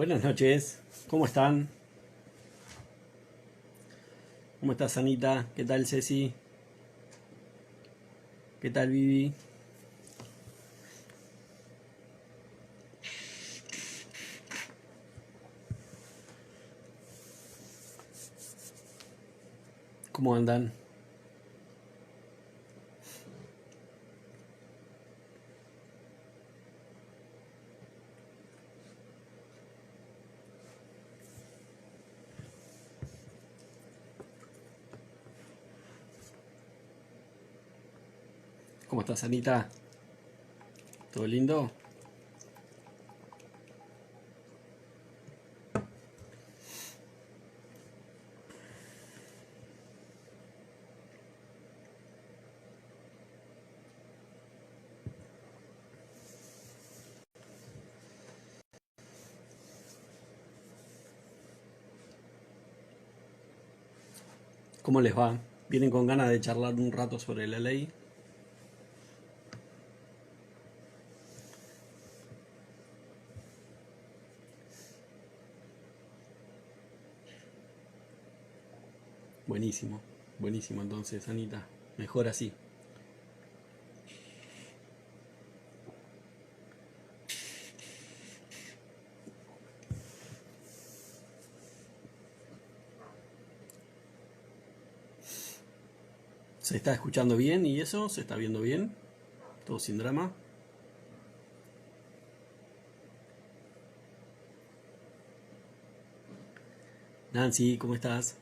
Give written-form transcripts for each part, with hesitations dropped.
Buenas noches, ¿cómo están? ¿Cómo estás, Anita? ¿Qué tal, Ceci? ¿Qué tal, Vivi? ¿Cómo andan? ¿Cómo estás, Anita? ¿Todo lindo? ¿Cómo les va? ¿Vienen con ganas de charlar un rato sobre la ley? Buenísimo, buenísimo entonces, Anita. Mejor así. ¿Se está escuchando bien y eso? ¿Se está viendo bien? ¿Todo sin drama? Nancy, ¿cómo estás?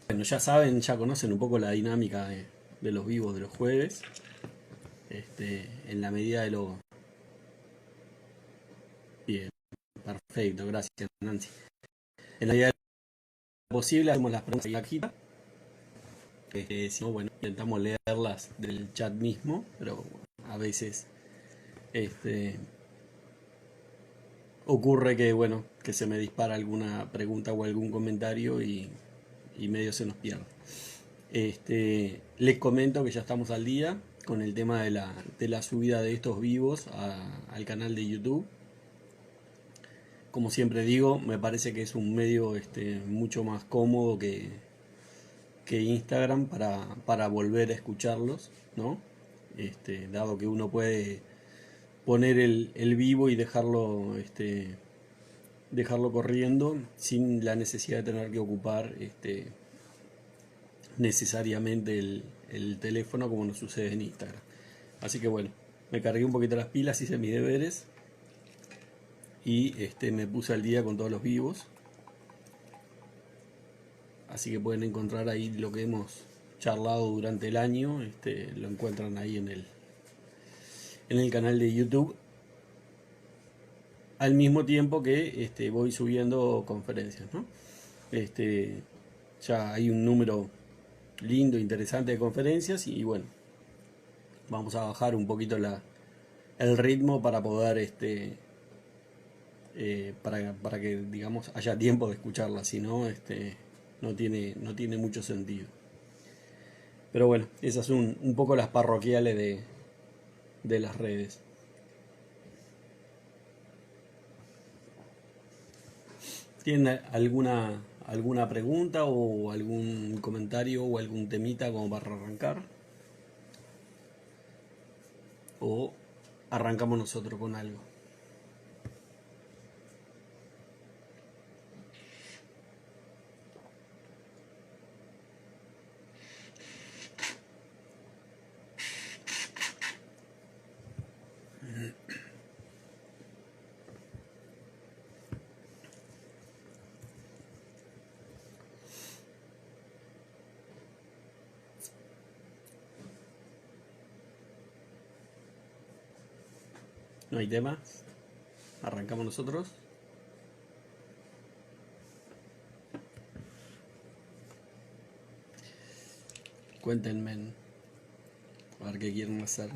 Bueno, ya saben, ya conocen un poco la dinámica de los vivos de los jueves. En la medida de lo... Bien, perfecto, gracias, Nancy. En la medida de lo posible hacemos las preguntas en la cajita. Si no, bueno, intentamos leerlas del chat mismo, pero a veces este, ocurre que, bueno, que se me dispara alguna pregunta o algún comentario y medio se nos pierde. Les comento que ya estamos al día con el tema de la subida de estos vivos al canal de YouTube. Como siempre digo, me parece que es un medio mucho más cómodo que Instagram para volver a escucharlos, ¿no? Dado que uno puede poner el vivo y dejarlo corriendo sin la necesidad de tener que ocupar necesariamente el teléfono como nos sucede en Instagram. Así que bueno, me cargué un poquito las pilas, hice mis deberes y me puse al día con todos los vivos. Así que pueden encontrar ahí lo que hemos charlado durante el año, lo encuentran ahí en el canal de YouTube, al mismo tiempo que voy subiendo conferencias, ¿no? Ya hay un número lindo, interesante de conferencias y bueno, vamos a bajar un poquito el ritmo para poder, para que digamos haya tiempo de escucharlas, si no, no tiene mucho sentido. Pero bueno, esas son un poco las parroquiales de las redes. ¿Tienen alguna pregunta o algún comentario o algún temita como para arrancar? ¿O arrancamos nosotros con algo? ¿No hay tema? ¿Arrancamos nosotros? Cuéntenme a ver qué quieren hacer.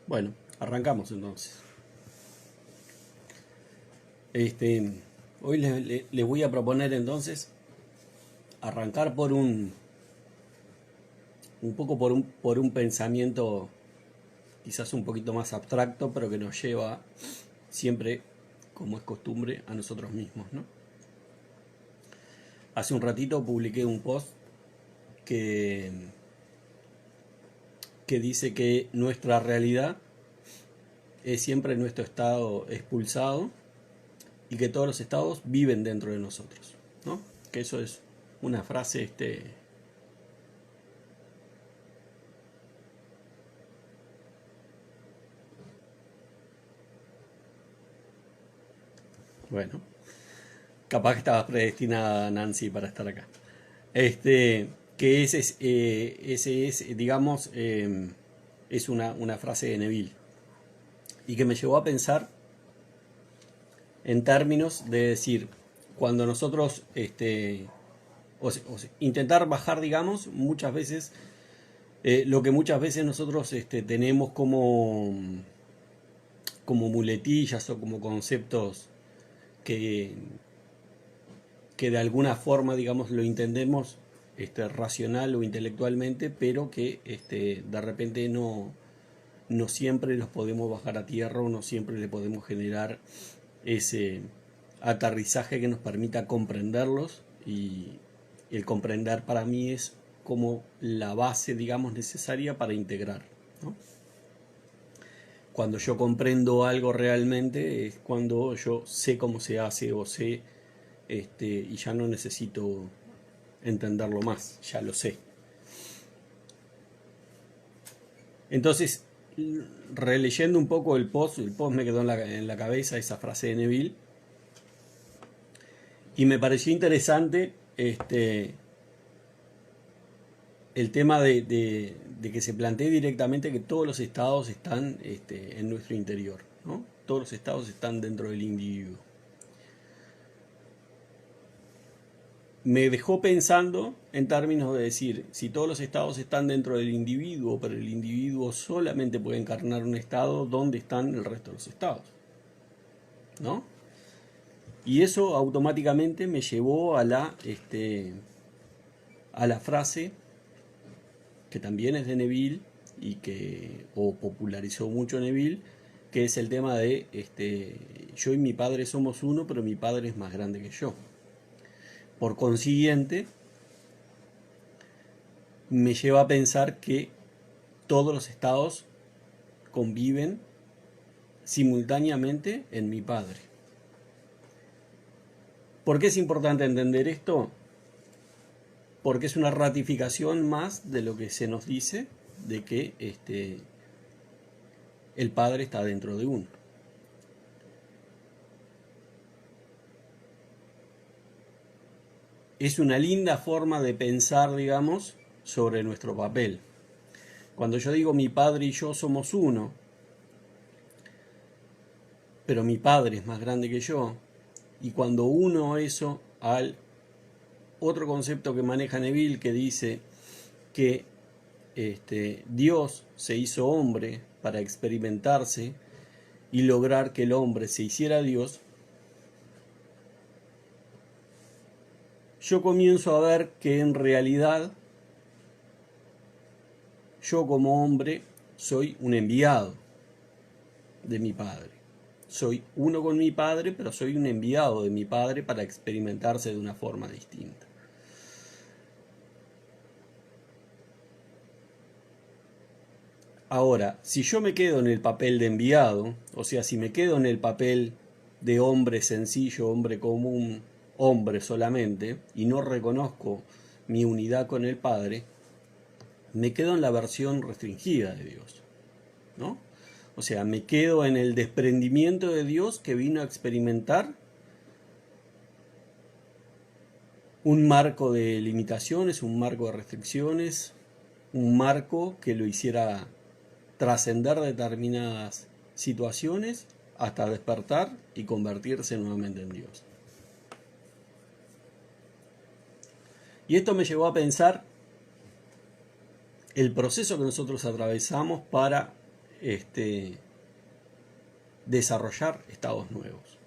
Bueno, arrancamos entonces. Hoy les voy a proponer entonces arrancar por un poco por un pensamiento quizás un poquito más abstracto, pero que nos lleva siempre, como es costumbre, a nosotros mismos, ¿no? Hace un ratito publiqué un post que dice que nuestra realidad es siempre nuestro estado expulsado y que todos los estados viven dentro de nosotros, ¿no? Que eso es una frase bueno, capaz que estabas predestinada, Nancy, para estar acá. Que ese es, digamos, es una frase de Neville y que me llevó a pensar en términos de decir, cuando nosotros, intentar bajar, digamos, muchas veces, lo que muchas veces nosotros tenemos como muletillas o como conceptos que, que de alguna forma, digamos, lo entendemos racional o intelectualmente, pero que de repente no siempre los podemos bajar a tierra o no siempre le podemos generar ese aterrizaje que nos permita comprenderlos, y el comprender para mí es como la base, digamos, necesaria para integrar, ¿no? Cuando yo comprendo algo realmente es cuando yo sé cómo se hace o sé, y ya no necesito entenderlo más, ya lo sé. Entonces, releyendo un poco el post me quedó en la cabeza esa frase de Neville y me pareció interesante el tema de que se plantee directamente que todos los estados están en nuestro interior, ¿no? Todos los estados están dentro del individuo. Me dejó pensando en términos de decir, si todos los estados están dentro del individuo, pero el individuo solamente puede encarnar un estado, ¿dónde están el resto de los estados? ¿No? Y eso automáticamente me llevó a la frase que también es de Neville y que popularizó mucho Neville, que es el tema de yo y mi padre somos uno, pero mi padre es más grande que yo. Por consiguiente, me lleva a pensar que todos los estados conviven simultáneamente en mi padre. ¿Por qué es importante entender esto? Porque es una ratificación más de lo que se nos dice de que el Padre está dentro de uno. Es una linda forma de pensar, digamos, sobre nuestro papel. Cuando yo digo mi Padre y yo somos uno, pero mi Padre es más grande que yo, y cuando uno eso al otro concepto que maneja Neville, que dice que Dios se hizo hombre para experimentarse y lograr que el hombre se hiciera Dios, yo comienzo a ver que en realidad yo como hombre soy un enviado de mi Padre. Soy uno con mi Padre, pero soy un enviado de mi Padre para experimentarse de una forma distinta. Ahora, si yo me quedo en el papel de enviado, o sea, si me quedo en el papel de hombre sencillo, hombre común, hombre solamente, y no reconozco mi unidad con el Padre, me quedo en la versión restringida de Dios, ¿no? O sea, me quedo en el desprendimiento de Dios que vino a experimentar un marco de limitaciones, un marco de restricciones, un marco que lo hiciera trascender determinadas situaciones hasta despertar y convertirse nuevamente en Dios. Y esto me llevó a pensar el proceso que nosotros atravesamos para desarrollar estados nuevos,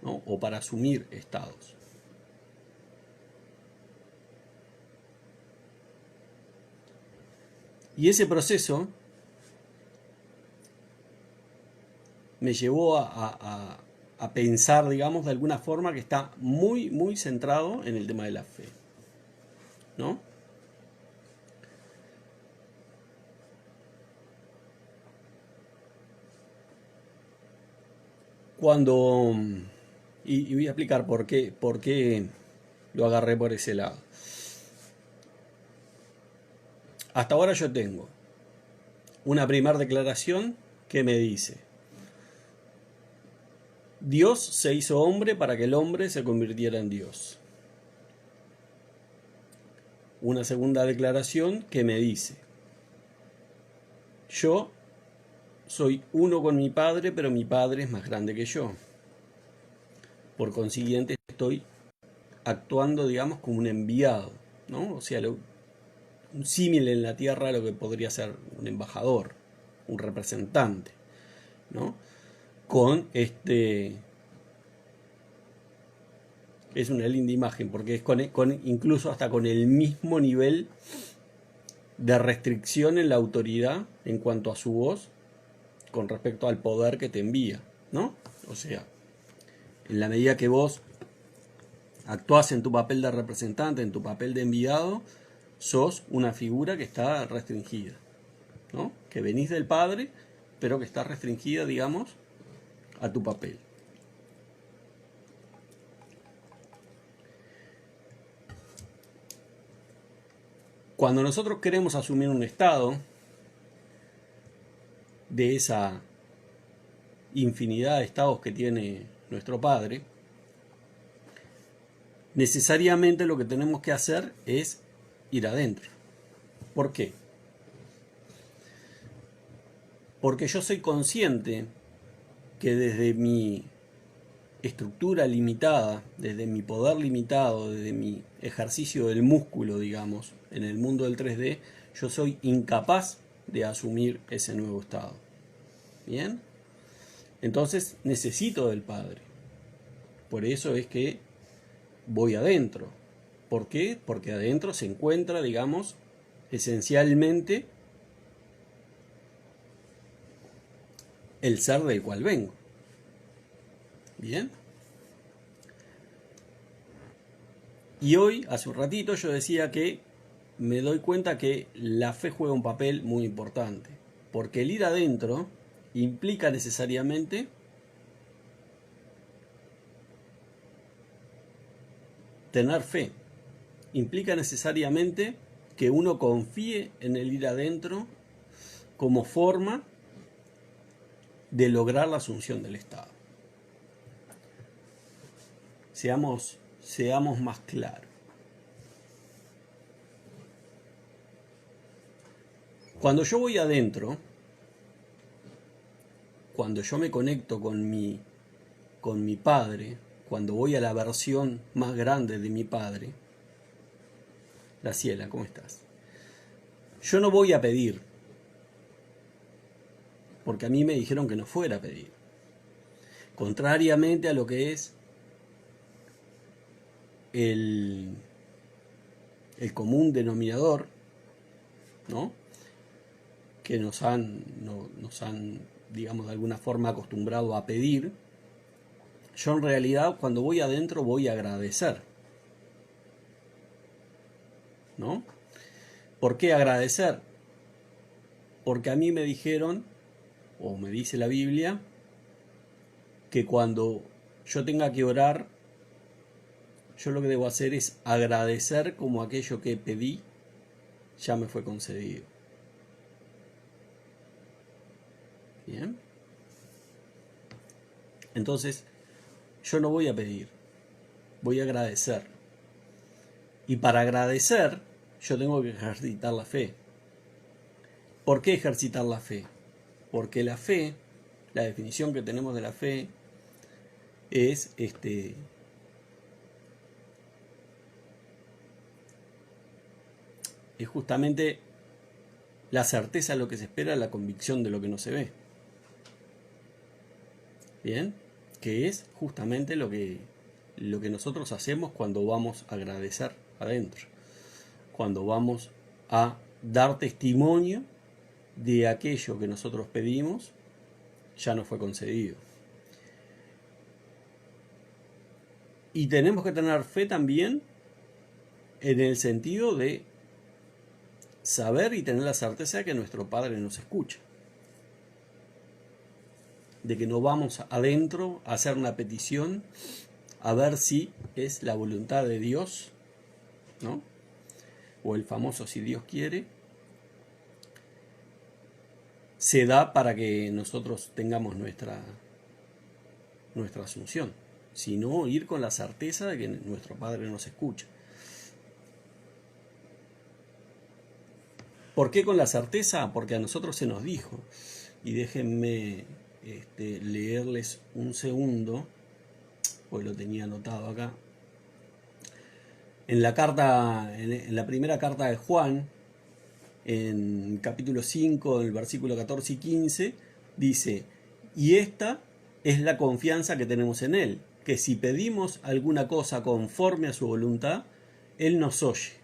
¿no? O para asumir estados. Y ese proceso me llevó a pensar, digamos, de alguna forma que está muy, muy centrado en el tema de la fe, ¿no? Cuando, y voy a explicar por qué lo agarré por ese lado. Hasta ahora yo tengo una primera declaración que me dice: Dios se hizo hombre para que el hombre se convirtiera en Dios. Una segunda declaración que me dice: yo soy uno con mi Padre, pero mi Padre es más grande que yo. Por consiguiente, estoy actuando, digamos, como un enviado, ¿no? O sea, un símil en la tierra a lo que podría ser un embajador, un representante, ¿no? Con es una linda imagen porque es incluso hasta con el mismo nivel de restricción en la autoridad en cuanto a su voz con respecto al poder que te envía, ¿no? O sea, en la medida que vos actuás en tu papel de representante, en tu papel de enviado, sos una figura que está restringida, ¿no? Que venís del Padre, pero que está restringida, digamos, a tu papel. Cuando nosotros queremos asumir un estado de esa infinidad de estados que tiene nuestro Padre, necesariamente lo que tenemos que hacer es ir adentro. ¿Por qué? Porque yo soy consciente que desde mi estructura limitada, desde mi poder limitado, desde mi ejercicio del músculo, digamos, en el mundo del 3D, yo soy incapaz de asumir ese nuevo estado. ¿Bien? Entonces necesito del Padre. Por eso es que voy adentro. ¿Por qué? Porque adentro se encuentra, digamos, esencialmente el ser del cual vengo. ¿Bien? Y hoy, hace un ratito, yo decía que me doy cuenta que la fe juega un papel muy importante. Porque el ir adentro implica necesariamente tener fe. Implica necesariamente que uno confíe en el ir adentro como forma de lograr la asunción del Estado. Seamos más claros. Cuando yo voy adentro, cuando yo me conecto con mi Padre, cuando voy a la versión más grande de mi Padre, Graciela, ¿cómo estás? Yo no voy a pedir, porque a mí me dijeron que no fuera a pedir. Contrariamente a lo que es el común denominador, ¿no? Que nos han, digamos, de alguna forma acostumbrado a pedir. Yo en realidad cuando voy adentro voy a agradecer, ¿no? ¿Por qué agradecer? Porque a mí me dijeron, o me dice la Biblia, que cuando yo tenga que orar, yo lo que debo hacer es agradecer como aquello que pedí ya me fue concedido. Bien. Entonces, yo no voy a pedir, voy a agradecer. Y para agradecer, yo tengo que ejercitar la fe. ¿Por qué ejercitar la fe? Porque la fe, la definición que tenemos de la fe, es justamente la certeza de lo que se espera, la convicción de lo que no se ve. Bien, que es justamente lo que nosotros hacemos cuando vamos a agradecer adentro, cuando vamos a dar testimonio de aquello que nosotros pedimos ya nos fue concedido. Y tenemos que tener fe también en el sentido de saber y tener la certeza de que nuestro Padre nos escucha, de que no vamos adentro a hacer una petición a ver si es la voluntad de Dios, ¿no? O el famoso si Dios quiere, se da para que nosotros tengamos nuestra asunción, sino ir con la certeza de que nuestro Padre nos escucha. ¿Por qué con la certeza? Porque a nosotros se nos dijo, y déjenme leerles un segundo, pues lo tenía anotado acá. En la carta, en la primera carta de Juan, en capítulo 5, en el versículo 14 y 15, dice: y esta es la confianza que tenemos en Él, que si pedimos alguna cosa conforme a su voluntad, Él nos oye.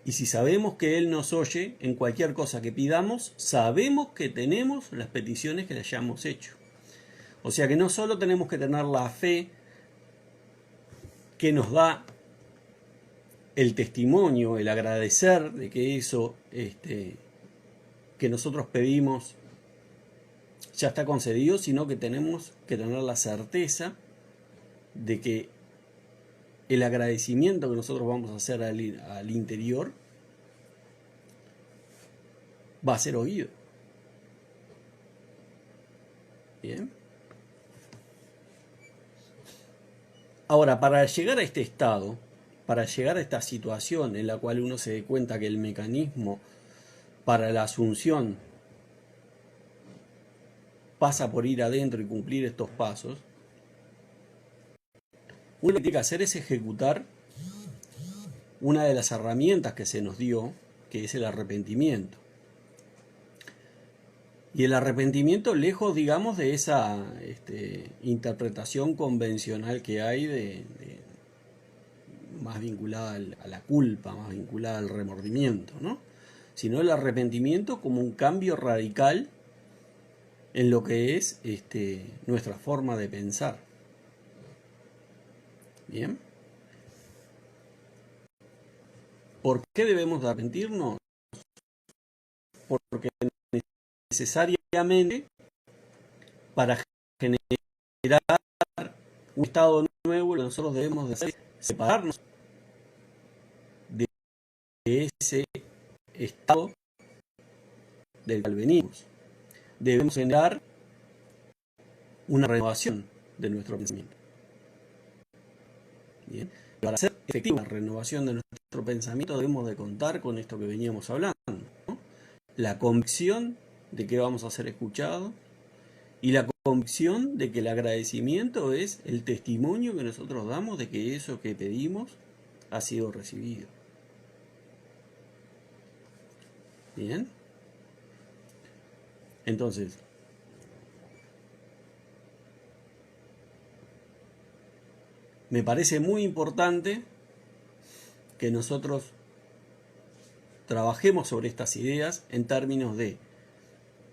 Y si sabemos que Él nos oye en cualquier cosa que pidamos, sabemos que tenemos las peticiones que le hayamos hecho. O sea que no solo tenemos que tener la fe que nos da el testimonio, el agradecer de que eso que nosotros pedimos ya está concedido, sino que tenemos que tener la certeza de que el agradecimiento que nosotros vamos a hacer al interior va a ser oído. Bien. Ahora, para llegar a este estado, para llegar a esta situación en la cual uno se dé cuenta que el mecanismo para la asunción pasa por ir adentro y cumplir estos pasos, uno lo que tiene que hacer es ejecutar una de las herramientas que se nos dio, que es el arrepentimiento. Y el arrepentimiento, lejos, digamos, de esa interpretación convencional que hay más vinculada a la culpa, más vinculada al remordimiento, ¿no? Sino el arrepentimiento como un cambio radical en lo que es nuestra forma de pensar. Bien. ¿Por qué debemos de arrepentirnos? Porque necesariamente para generar un estado nuevo, lo que nosotros debemos de hacer es separarnos de ese estado del cual venimos. Debemos generar una renovación de nuestro pensamiento. Bien. Para hacer efectiva la renovación de nuestro pensamiento debemos de contar con esto que veníamos hablando, ¿no? La convicción de que vamos a ser escuchados y la convicción de que el agradecimiento es el testimonio que nosotros damos de que eso que pedimos ha sido recibido. Bien. Entonces, me parece muy importante que nosotros trabajemos sobre estas ideas en términos de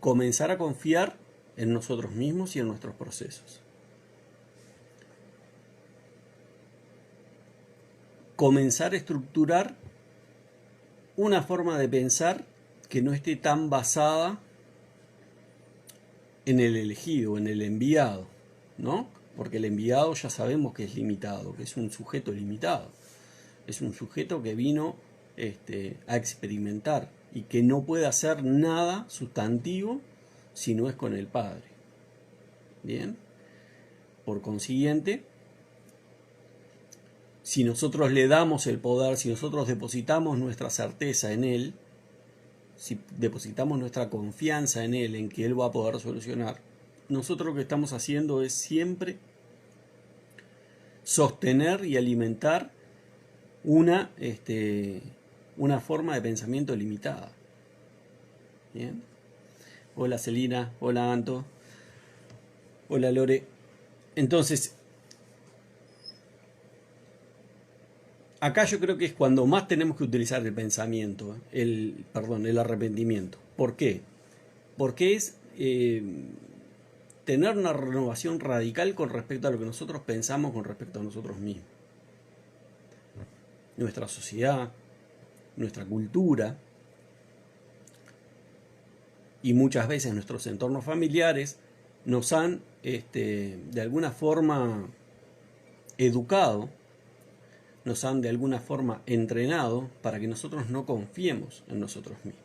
comenzar a confiar en nosotros mismos y en nuestros procesos. Comenzar a estructurar una forma de pensar que no esté tan basada en el elegido, en el enviado, ¿no? porque el enviado ya sabemos que es limitado, que es un sujeto limitado, es un sujeto que vino a experimentar y que no puede hacer nada sustantivo si no es con el Padre. Bien, por consiguiente, si nosotros le damos el poder, si nosotros depositamos nuestra certeza en Él, si depositamos nuestra confianza en Él, en que Él va a poder solucionar, nosotros lo que estamos haciendo es siempre sostener y alimentar una forma de pensamiento limitada. Bien. Hola Celina, hola Anto, hola Lore. Entonces, acá yo creo que es cuando más tenemos que utilizar el pensamiento, el arrepentimiento. ¿Por qué? Porque es tener una renovación radical con respecto a lo que nosotros pensamos con respecto a nosotros mismos. Nuestra sociedad, nuestra cultura y muchas veces nuestros entornos familiares nos han de alguna forma educado, nos han de alguna forma entrenado para que nosotros no confiemos en nosotros mismos.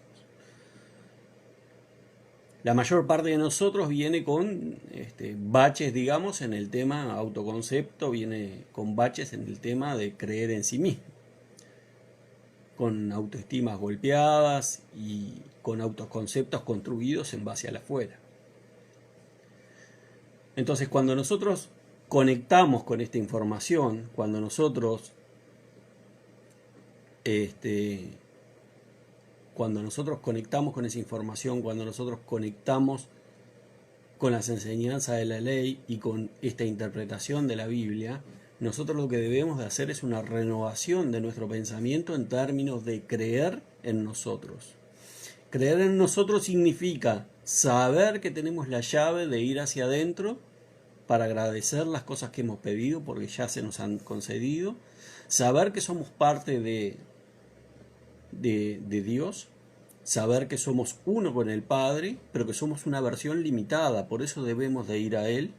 La mayor parte de nosotros viene con baches, digamos, en el tema autoconcepto, viene con baches en el tema de creer en sí mismo, con autoestimas golpeadas y con autoconceptos construidos en base al afuera. Entonces, cuando nosotros conectamos con esta información, cuando nosotros conectamos con esa información, cuando nosotros conectamos con las enseñanzas de la ley y con esta interpretación de la Biblia, nosotros lo que debemos de hacer es una renovación de nuestro pensamiento en términos de creer en nosotros. Creer en nosotros significa saber que tenemos la llave de ir hacia adentro para agradecer las cosas que hemos pedido porque ya se nos han concedido, saber que somos parte de Dios, saber que somos uno con el Padre, pero que somos una versión limitada, por eso debemos de ir a Él,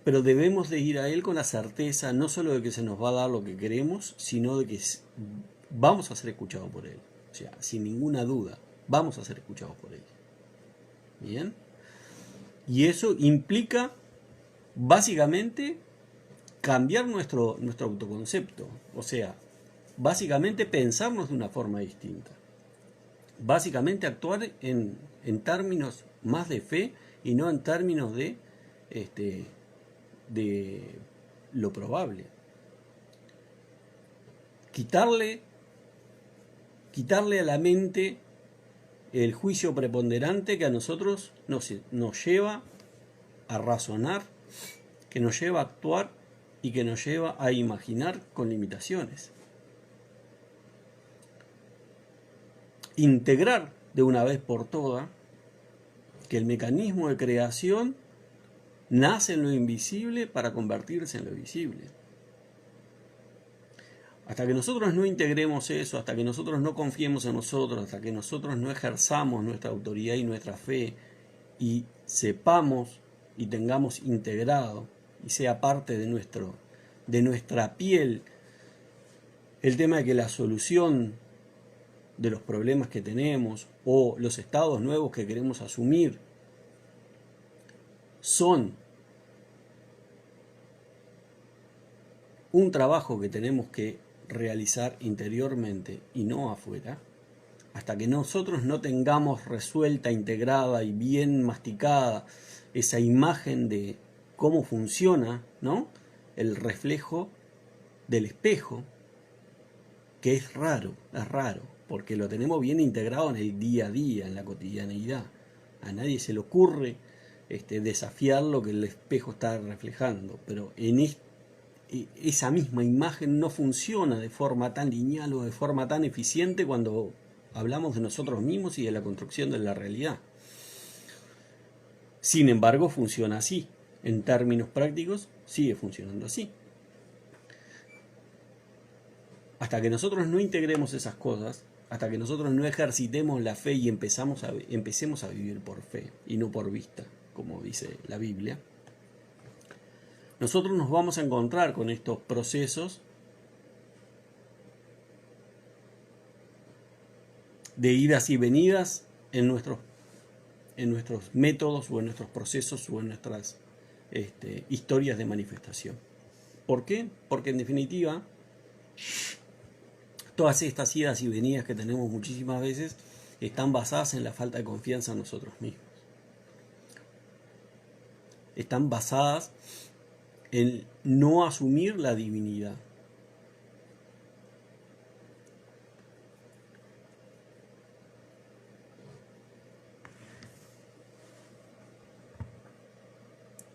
pero debemos de ir a Él con la certeza no solo de que se nos va a dar lo que queremos, sino de que vamos a ser escuchados por Él, o sea, sin ninguna duda, vamos a ser escuchados por Él. Bien, y eso implica básicamente cambiar nuestro autoconcepto, o sea, básicamente pensarnos de una forma distinta. Básicamente actuar en términos más de fe y no en términos de lo probable. Quitarle a la mente el juicio preponderante que a nosotros nos lleva a razonar, que nos lleva a actuar y que nos lleva a imaginar con limitaciones. Integrar de una vez por todas que el mecanismo de creación nace en lo invisible para convertirse en lo visible. Hasta que nosotros no integremos eso, hasta que nosotros no confiemos en nosotros, hasta que nosotros no ejerzamos nuestra autoridad y nuestra fe y sepamos y tengamos integrado y sea parte de nuestra piel el tema de que la solución de los problemas que tenemos o los estados nuevos que queremos asumir son un trabajo que tenemos que realizar interiormente y no afuera, hasta que nosotros no tengamos resuelta, integrada y bien masticada esa imagen de cómo funciona, ¿no?, el reflejo del espejo, que es raro, porque lo tenemos bien integrado en el día a día, en la cotidianeidad. A nadie se le ocurre desafiar lo que el espejo está reflejando, pero esa misma imagen no funciona de forma tan lineal o de forma tan eficiente cuando hablamos de nosotros mismos y de la construcción de la realidad. Sin embargo, funciona así. En términos prácticos, sigue funcionando así. Hasta que nosotros no integremos esas cosas, hasta que nosotros no ejercitemos la fe y empecemos a vivir por fe y no por vista, como dice la Biblia, nosotros nos vamos a encontrar con estos procesos de idas y venidas en nuestros métodos o en nuestros procesos o en nuestras historias de manifestación. ¿Por qué? Porque en definitiva, todas estas idas y venidas que tenemos muchísimas veces están basadas en la falta de confianza en nosotros mismos. Están basadas en no asumir la divinidad.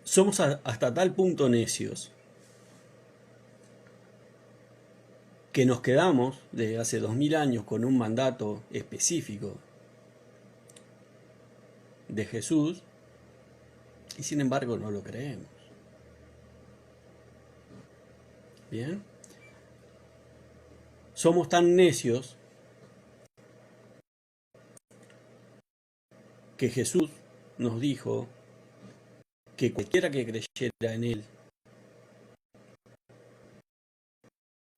Somos hasta tal punto necios que nos quedamos desde hace 2000 años con un mandato específico de Jesús y sin embargo no lo creemos. Bien. Somos tan necios que Jesús nos dijo que cualquiera que creyera en Él,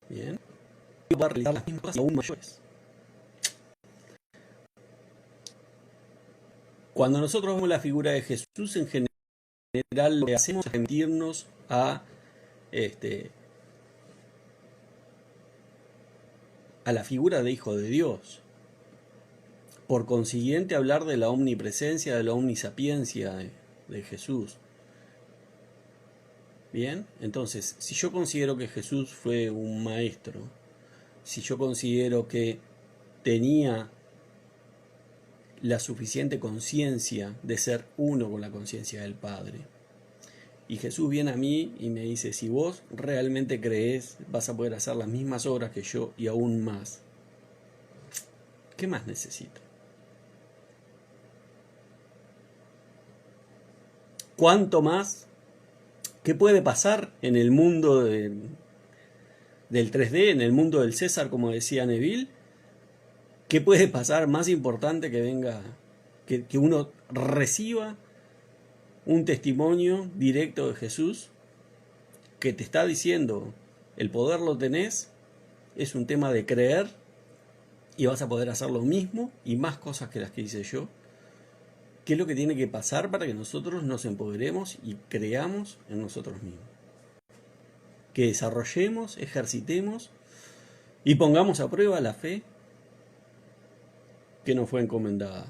bien, va a realizar las mismas cosas aún mayores. Cuando nosotros vemos la figura de Jesús, en general lo que hacemos es remitirnos a la figura de Hijo de Dios. Por consiguiente, hablar de la omnipresencia, de la omnisapiencia de Jesús. Bien, entonces, si yo considero que Jesús fue un maestro, si yo considero que tenía la suficiente conciencia de ser uno con la conciencia del Padre, y Jesús viene a mí y me dice, si vos realmente crees, vas a poder hacer las mismas obras que yo y aún más. ¿Qué más necesito? ¿Cuánto más? ¿Qué puede pasar en el mundo del 3D, en el mundo del César, como decía Neville? ¿Qué puede pasar más importante que venga, que uno reciba un testimonio directo de Jesús que te está diciendo, el poder lo tenés, es un tema de creer y vas a poder hacer lo mismo y más cosas que las que hice yo? ¿Qué es lo que tiene que pasar para que nosotros nos empoderemos y creamos en nosotros mismos? Que desarrollemos, ejercitemos y pongamos a prueba la fe que nos fue encomendada,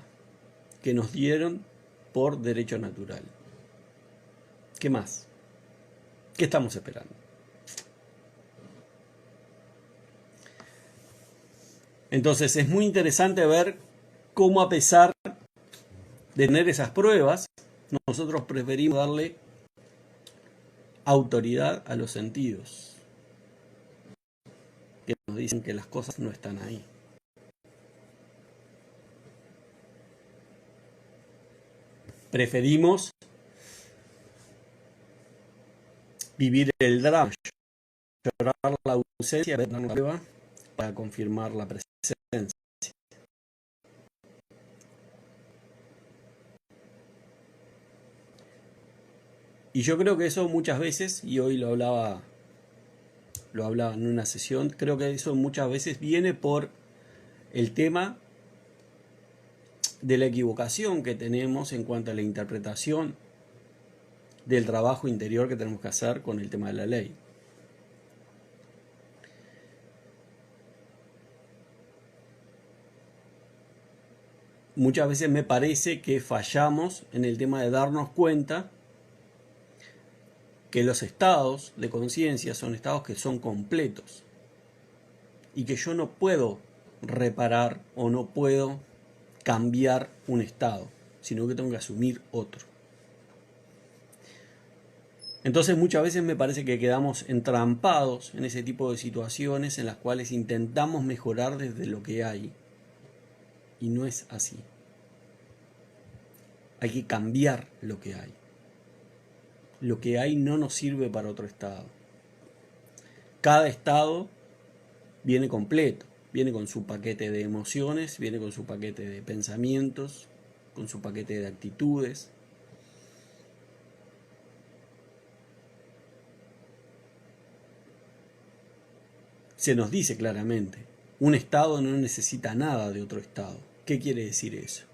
que nos dieron por derecho natural. ¿Qué más? ¿Qué estamos esperando? Entonces es muy interesante ver cómo, a pesar de tener esas pruebas, nosotros preferimos darle autoridad a los sentidos, que nos dicen que las cosas no están ahí. Preferimos vivir el drama, llorar la ausencia, ver la prueba para confirmar la presencia. Y yo creo que eso muchas veces, y hoy lo hablaba en una sesión, creo que eso muchas veces viene por el tema de la equivocación que tenemos en cuanto a la interpretación del trabajo interior que tenemos que hacer con el tema de la ley. Muchas veces me parece que fallamos en el tema de darnos cuenta que los estados de conciencia son estados que son completos y que yo no puedo reparar o no puedo cambiar un estado, sino que tengo que asumir otro. Entonces muchas veces me parece que quedamos entrampados en ese tipo de situaciones en las cuales intentamos mejorar desde lo que hay y no es así. Hay que cambiar lo que hay. Lo que hay no nos sirve para otro estado. Cada estado viene completo, viene con su paquete de emociones, viene con su paquete de pensamientos, con su paquete de actitudes. se nos dice claramente, un Estado no necesita nada de otro Estado. ¿Qué quiere decir eso?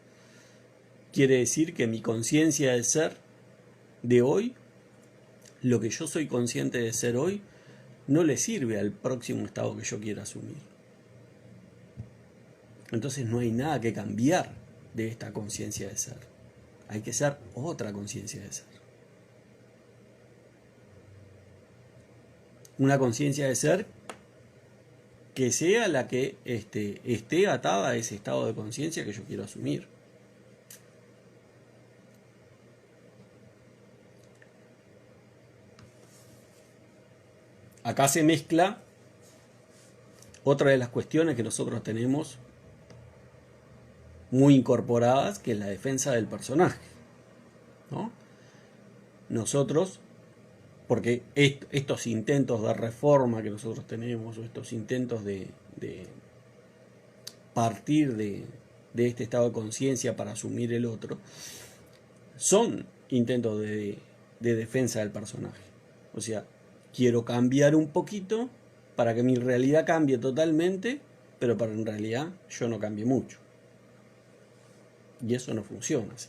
Quiere decir que mi conciencia de ser de hoy, lo que yo soy consciente de ser hoy, no le sirve al próximo Estado que yo quiera asumir. Entonces no hay nada que cambiar de esta conciencia de ser. Hay que ser otra conciencia de ser. Una conciencia de ser que sea la que esté atada a ese estado de conciencia que yo quiero asumir. Acá se mezcla otra de las cuestiones que nosotros tenemos muy incorporadas, que es la defensa del personaje, ¿no? Nosotros, porque estos intentos de reforma que nosotros tenemos, o estos intentos de partir de este estado de conciencia para asumir el otro, son intentos de defensa del personaje. O sea, quiero cambiar un poquito para que mi realidad cambie totalmente, pero para en realidad yo no cambie mucho. Y eso no funciona así.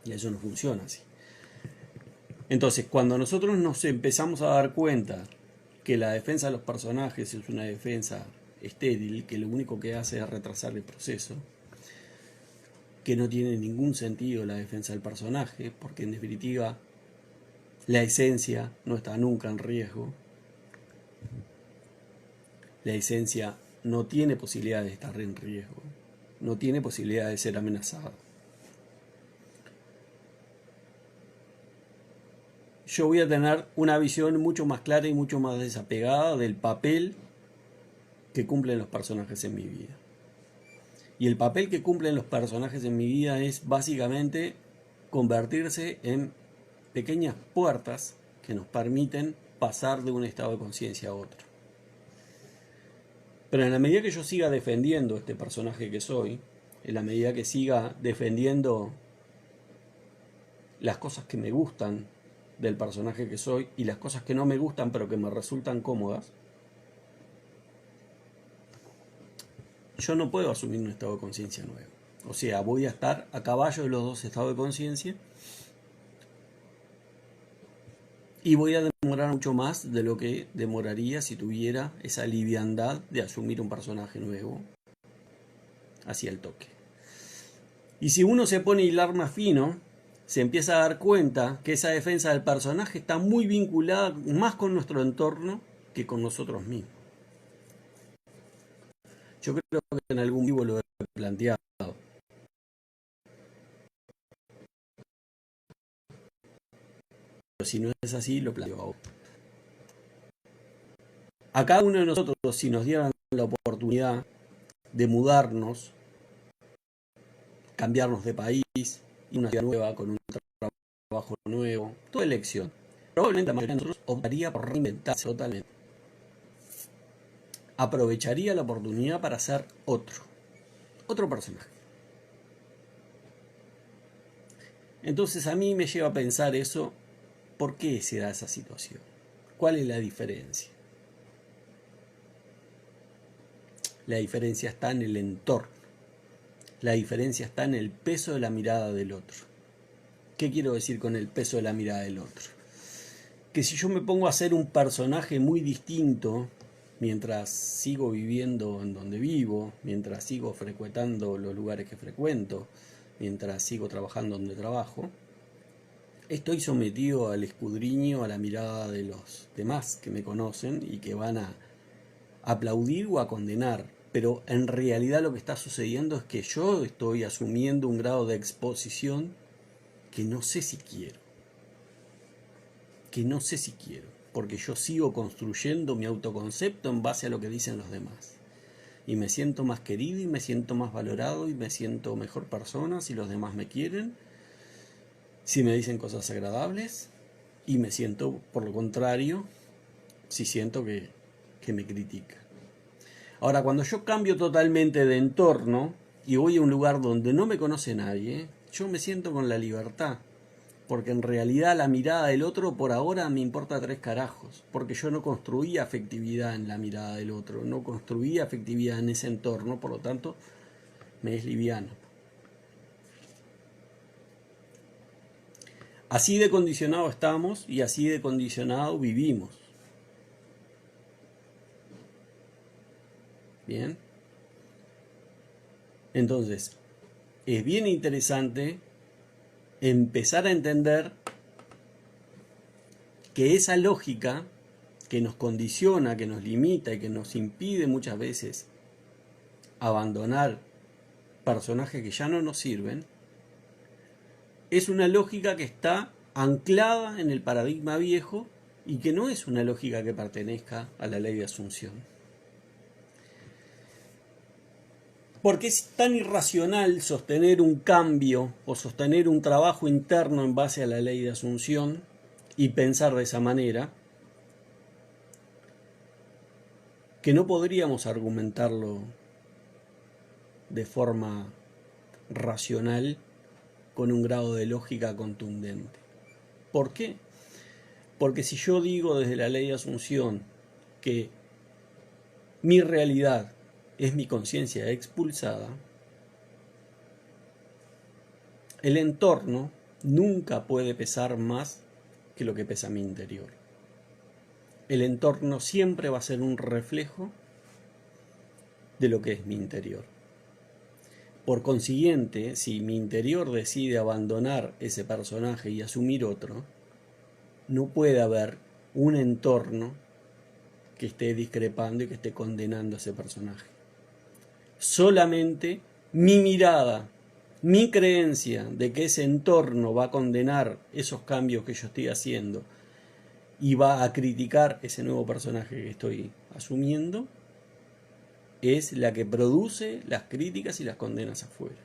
Y eso no funciona así. Entonces, cuando nosotros nos empezamos a dar cuenta que la defensa de los personajes es una defensa estéril, que lo único que hace es retrasar el proceso, que no tiene ningún sentido la defensa del personaje, porque en definitiva la esencia no está nunca en riesgo. La esencia no tiene posibilidad de estar en riesgo, no tiene posibilidad de ser amenazada. Yo voy a tener una visión mucho más clara y mucho más desapegada del papel que cumplen los personajes en mi vida. Y el papel que cumplen los personajes en mi vida es básicamente convertirse en pequeñas puertas que nos permiten pasar de un estado de conciencia a otro. Pero en la medida que yo siga defendiendo este personaje que soy, en la medida que siga defendiendo las cosas que me gustan del personaje que soy y las cosas que no me gustan pero que me resultan cómodas, yo no puedo asumir un estado de conciencia nuevo. O sea, voy a estar a caballo de los dos estados de conciencia y voy a demorar mucho más de lo que demoraría si tuviera esa liviandad de asumir un personaje nuevo hacia el toque. Y si uno se pone a hilar más fino, se empieza a dar cuenta que esa defensa del personaje está muy vinculada más con nuestro entorno que con nosotros mismos. Yo creo que en algún vivo lo he planteado. Pero si no es así, lo planteo ahora. A cada uno de nosotros, si nos dieran la oportunidad de mudarnos, cambiarnos de país, ir a una ciudad nueva con un trabajo nuevo, toda elección, probablemente la mayoría de nosotros optaría por reinventarse totalmente. Aprovecharía la oportunidad para ser otro personaje. Entonces a mí me lleva a pensar eso, ¿por qué se da esa situación? ¿Cuál es la diferencia? La diferencia está en el entorno. La diferencia está en el peso de la mirada del otro. ¿Qué quiero decir con el peso de la mirada del otro? Que si yo me pongo a ser un personaje muy distinto mientras sigo viviendo en donde vivo, mientras sigo frecuentando los lugares que frecuento, mientras sigo trabajando donde trabajo, estoy sometido al escudriño, a la mirada de los demás que me conocen y que van a aplaudir o a condenar. Pero en realidad lo que está sucediendo es que yo estoy asumiendo un grado de exposición que no sé si quiero. Porque yo sigo construyendo mi autoconcepto en base a lo que dicen los demás. Y me siento más querido y me siento más valorado y me siento mejor persona si los demás me quieren, si me dicen cosas agradables, y me siento, por lo contrario, si siento que me critican. Ahora, cuando yo cambio totalmente de entorno y voy a un lugar donde no me conoce nadie, yo me siento con la libertad porque en realidad la mirada del otro por ahora me importa 3 carajos, porque yo no construía afectividad en la mirada del otro, no construía afectividad en ese entorno, por lo tanto me es liviano. Así de condicionado estamos y así de condicionado vivimos. Bien. Entonces, es bien interesante empezar a entender que esa lógica que nos condiciona, que nos limita y que nos impide muchas veces abandonar personajes que ya no nos sirven, es una lógica que está anclada en el paradigma viejo y que no es una lógica que pertenezca a la ley de asunción. Porque es tan irracional sostener un cambio o sostener un trabajo interno en base a la ley de asunción y pensar de esa manera, que no podríamos argumentarlo de forma racional con un grado de lógica contundente. ¿Por qué? Porque si yo digo desde la ley de asunción que mi realidad es mi conciencia expulsada, el entorno nunca puede pesar más que lo que pesa mi interior. El entorno siempre va a ser un reflejo de lo que es mi interior. Por consiguiente, si mi interior decide abandonar ese personaje y asumir otro, no puede haber un entorno que esté discrepando y que esté condenando a ese personaje. Solamente mi mirada, mi creencia de que ese entorno va a condenar esos cambios que yo estoy haciendo y va a criticar ese nuevo personaje que estoy asumiendo, es la que produce las críticas y las condenas afuera.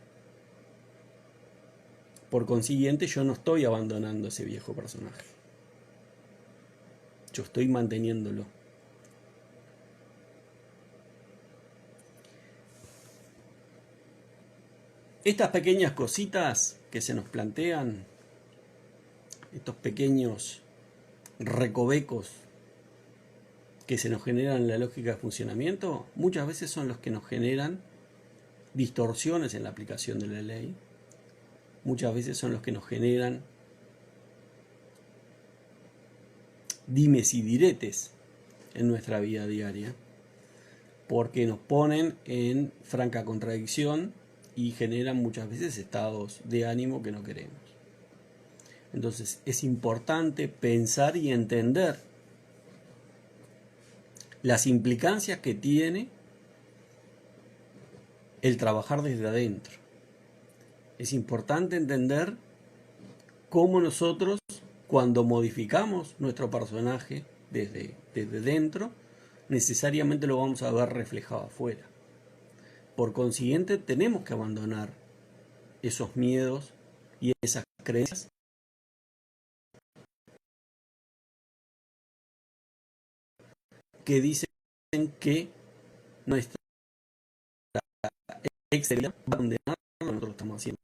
Por consiguiente, yo no estoy abandonando ese viejo personaje. Yo estoy manteniéndolo. Estas pequeñas cositas que se nos plantean, estos pequeños recovecos que se nos generan en la lógica de funcionamiento, muchas veces son los que nos generan distorsiones en la aplicación de la ley, muchas veces son los que nos generan dimes y diretes en nuestra vida diaria, porque nos ponen en franca contradicción y generan muchas veces estados de ánimo que no queremos. Entonces es importante pensar y entender las implicancias que tiene el trabajar desde adentro. Es importante entender cómo nosotros, cuando modificamos nuestro personaje desde dentro, necesariamente lo vamos a ver reflejado afuera. Por consiguiente, tenemos que abandonar esos miedos y esas creencias que dicen que nuestra exterior va a condenar lo que nosotros estamos haciendo.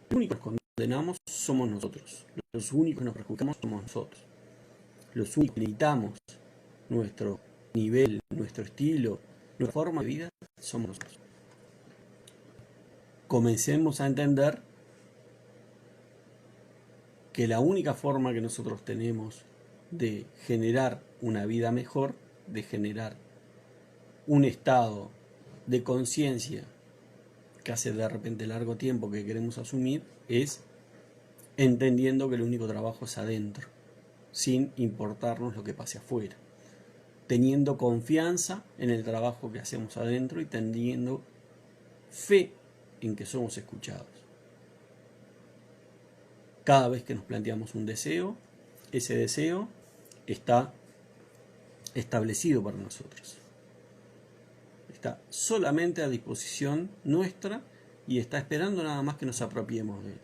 Los únicos que condenamos somos nosotros. Los únicos que nos perjudicamos somos nosotros. Los únicos que limitamos nuestro nivel, nuestro estilo, nuestra forma de vida somos nosotros. Comencemos a entender que la única forma que nosotros tenemos de generar una vida mejor, de generar un estado de conciencia que hace de repente largo tiempo que queremos asumir, es entendiendo que el único trabajo es adentro, sin importarnos lo que pase afuera, teniendo confianza en el trabajo que hacemos adentro y teniendo fe en que somos escuchados. Cada vez que nos planteamos un deseo, ese deseo está establecido para nosotros. Está solamente a disposición nuestra y está esperando nada más que nos apropiemos de él.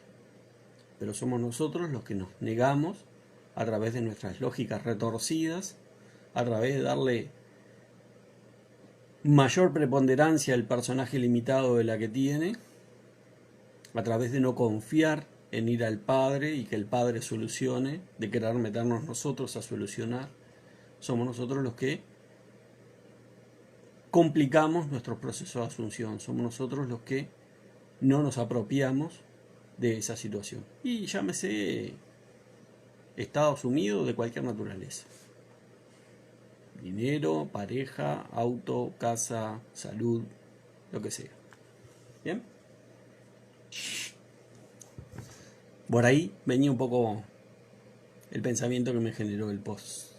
Pero somos nosotros los que nos negamos a través de nuestras lógicas retorcidas, a través de darle mayor preponderancia al personaje limitado de la que tiene, a través de no confiar en ir al Padre y que el Padre solucione, de querer meternos nosotros a solucionar. Somos nosotros los que complicamos nuestro proceso de asunción, somos nosotros los que no nos apropiamos de esa situación. Y llámese Estados Unidos de cualquier naturaleza. Dinero, pareja, auto, casa, salud, lo que sea. ¿Bien? Por ahí venía un poco el pensamiento que me generó el post.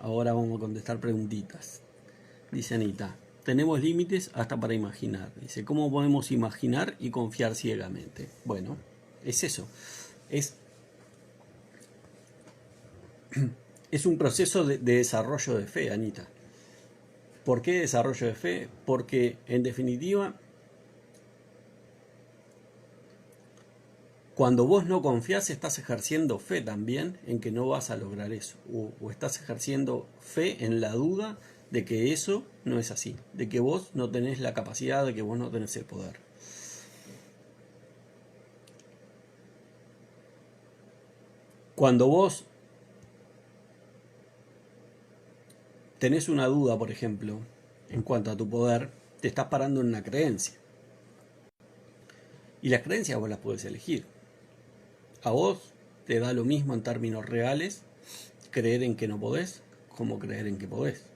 Ahora vamos a contestar preguntitas. Dice Anita, tenemos límites hasta para imaginar. Dice, ¿cómo podemos imaginar y confiar ciegamente? Bueno, es eso. Es un proceso de desarrollo de fe, Anita. ¿Por qué desarrollo de fe? Porque, en definitiva, cuando vos no confías, estás ejerciendo fe también en que no vas a lograr eso. O estás ejerciendo fe en la duda de que eso no es así. De que vos no tenés la capacidad, de que vos no tenés el poder. Cuando vos tenés una duda, por ejemplo, en cuanto a tu poder, te estás parando en una creencia. Y las creencias vos las podés elegir. A vos te da lo mismo en términos reales creer en que no podés como creer en que podés.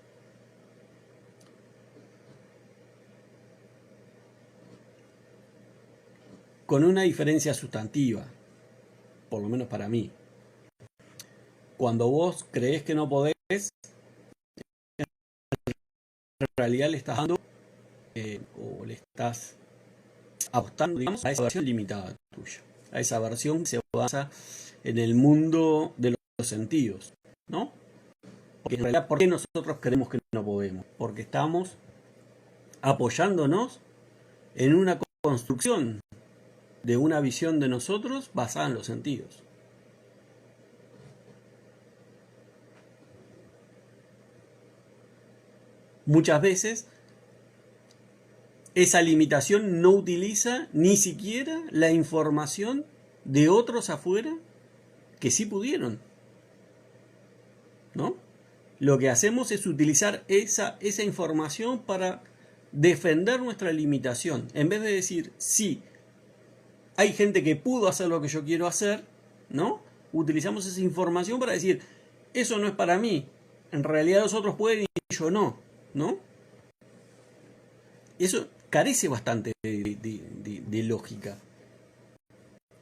Con una diferencia sustantiva, por lo menos para mí. Cuando vos creés que no podés, en realidad le estás dando o le estás apostando, digamos, a esa versión limitada tuya, a esa versión que se basa en el mundo de los sentidos, ¿no? Porque en realidad, ¿por qué nosotros creemos que no podemos? Porque estamos apoyándonos en una construcción de una visión de nosotros basada en los sentidos. Muchas veces esa limitación no utiliza ni siquiera la información de otros afuera que sí pudieron, ¿no? Lo que hacemos es utilizar esa información para defender nuestra limitación. En vez de decir, sí, hay gente que pudo hacer lo que yo quiero hacer, ¿no? Utilizamos esa información para decir, eso no es para mí. En realidad los otros pueden y yo no, ¿no? Eso carece bastante de lógica.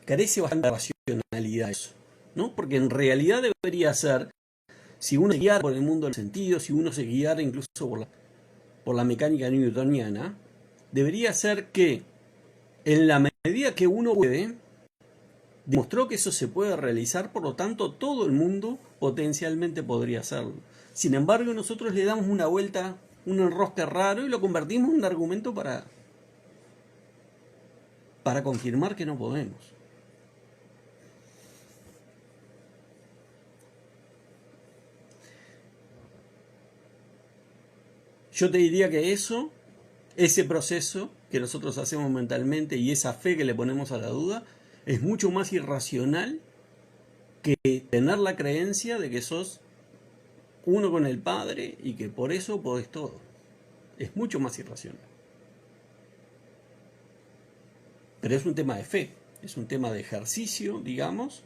Carece bastante de racionalidad eso, ¿no? Porque en realidad debería ser, si uno se guiara por el mundo de los sentidos, si uno se guiara incluso por la mecánica newtoniana, debería ser que en la medida que uno puede, demostró que eso se puede realizar, por lo tanto todo el mundo potencialmente podría hacerlo. Sin embargo, nosotros le damos una vuelta, un enrosque raro y lo convertimos en un argumento para confirmar que no podemos. Yo te diría que ese proceso que nosotros hacemos mentalmente y esa fe que le ponemos a la duda es mucho más irracional que tener la creencia de que sos uno con el Padre y que por eso podés todo. Es mucho más irracional. Pero es un tema de fe, es un tema de ejercicio, digamos,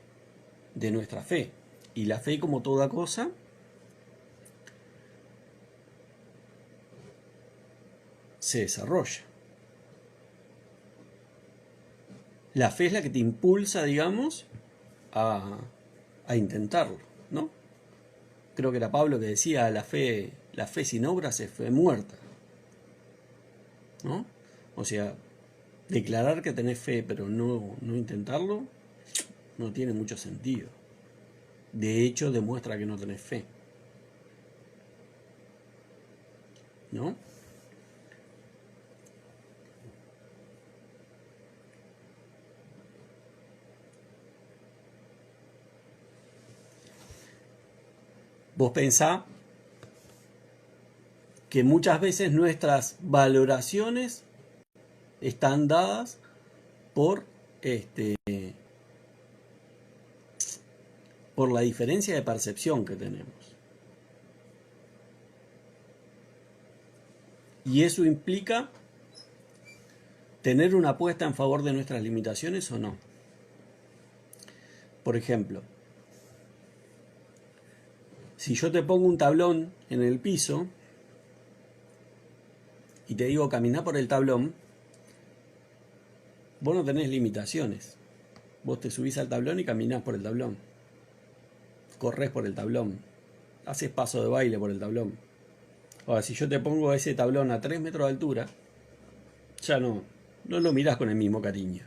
de nuestra fe. Y la fe, como toda cosa, se desarrolla. La fe es la que te impulsa, digamos, a intentarlo, ¿no? Creo que era Pablo que decía, la fe sin obras es fe muerta, ¿no? O sea, declarar que tenés fe pero no intentarlo no tiene mucho sentido. De hecho, demuestra que no tenés fe, ¿no? Vos pensá que muchas veces nuestras valoraciones están dadas por, por la diferencia de percepción que tenemos. Y eso implica tener una apuesta en favor de nuestras limitaciones o no. Por ejemplo, si yo te pongo un tablón en el piso y te digo caminá por el tablón, vos no tenés limitaciones. Vos te subís al tablón y caminás por el tablón. Corres por el tablón. Haces paso de baile por el tablón. Ahora, si yo te pongo ese tablón a 3 metros de altura, ya no lo mirás con el mismo cariño.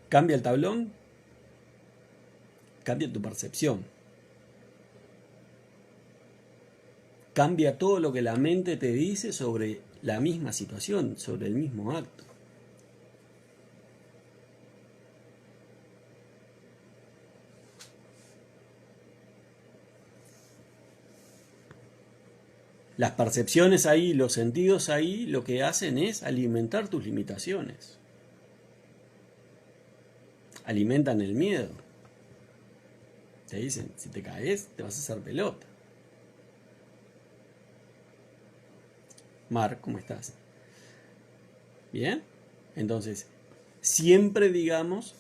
Cambia el tablón, cambia tu percepción. Cambia todo lo que la mente te dice sobre la misma situación, sobre el mismo acto. Las percepciones ahí, los sentidos ahí, lo que hacen es alimentar tus limitaciones. Alimentan el miedo. Te dicen, si te caes, te vas a hacer pelota. Mar, ¿cómo estás? ¿Bien? Entonces, siempre digamos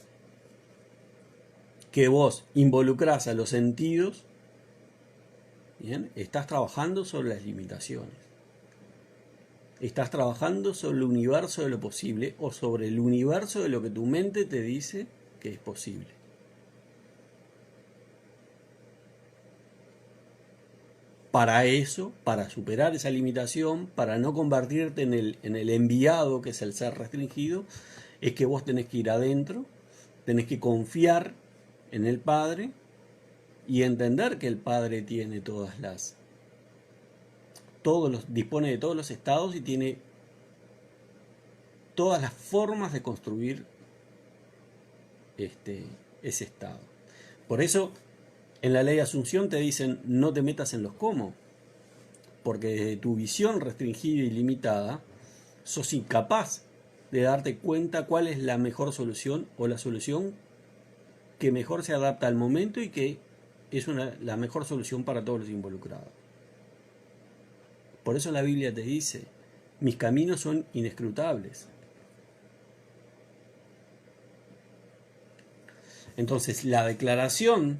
que vos involucrás a los sentidos. Bien, estás trabajando sobre las limitaciones. Estás trabajando sobre el universo de lo posible o sobre el universo de lo que tu mente te dice que es posible. Para eso, para superar esa limitación, para no convertirte en el enviado que es el ser restringido, es que vos tenés que ir adentro, tenés que confiar en el Padre y entender que el Padre tiene dispone de todos los estados y tiene todas las formas de construir ese estado. Por eso, en la ley de Asunción te dicen no te metas en los cómo, porque desde tu visión restringida y limitada, sos incapaz de darte cuenta cuál es la mejor solución o la solución que mejor se adapta al momento y que es la mejor solución para todos los involucrados. Por eso la Biblia te dice, mis caminos son inescrutables. Entonces, la declaración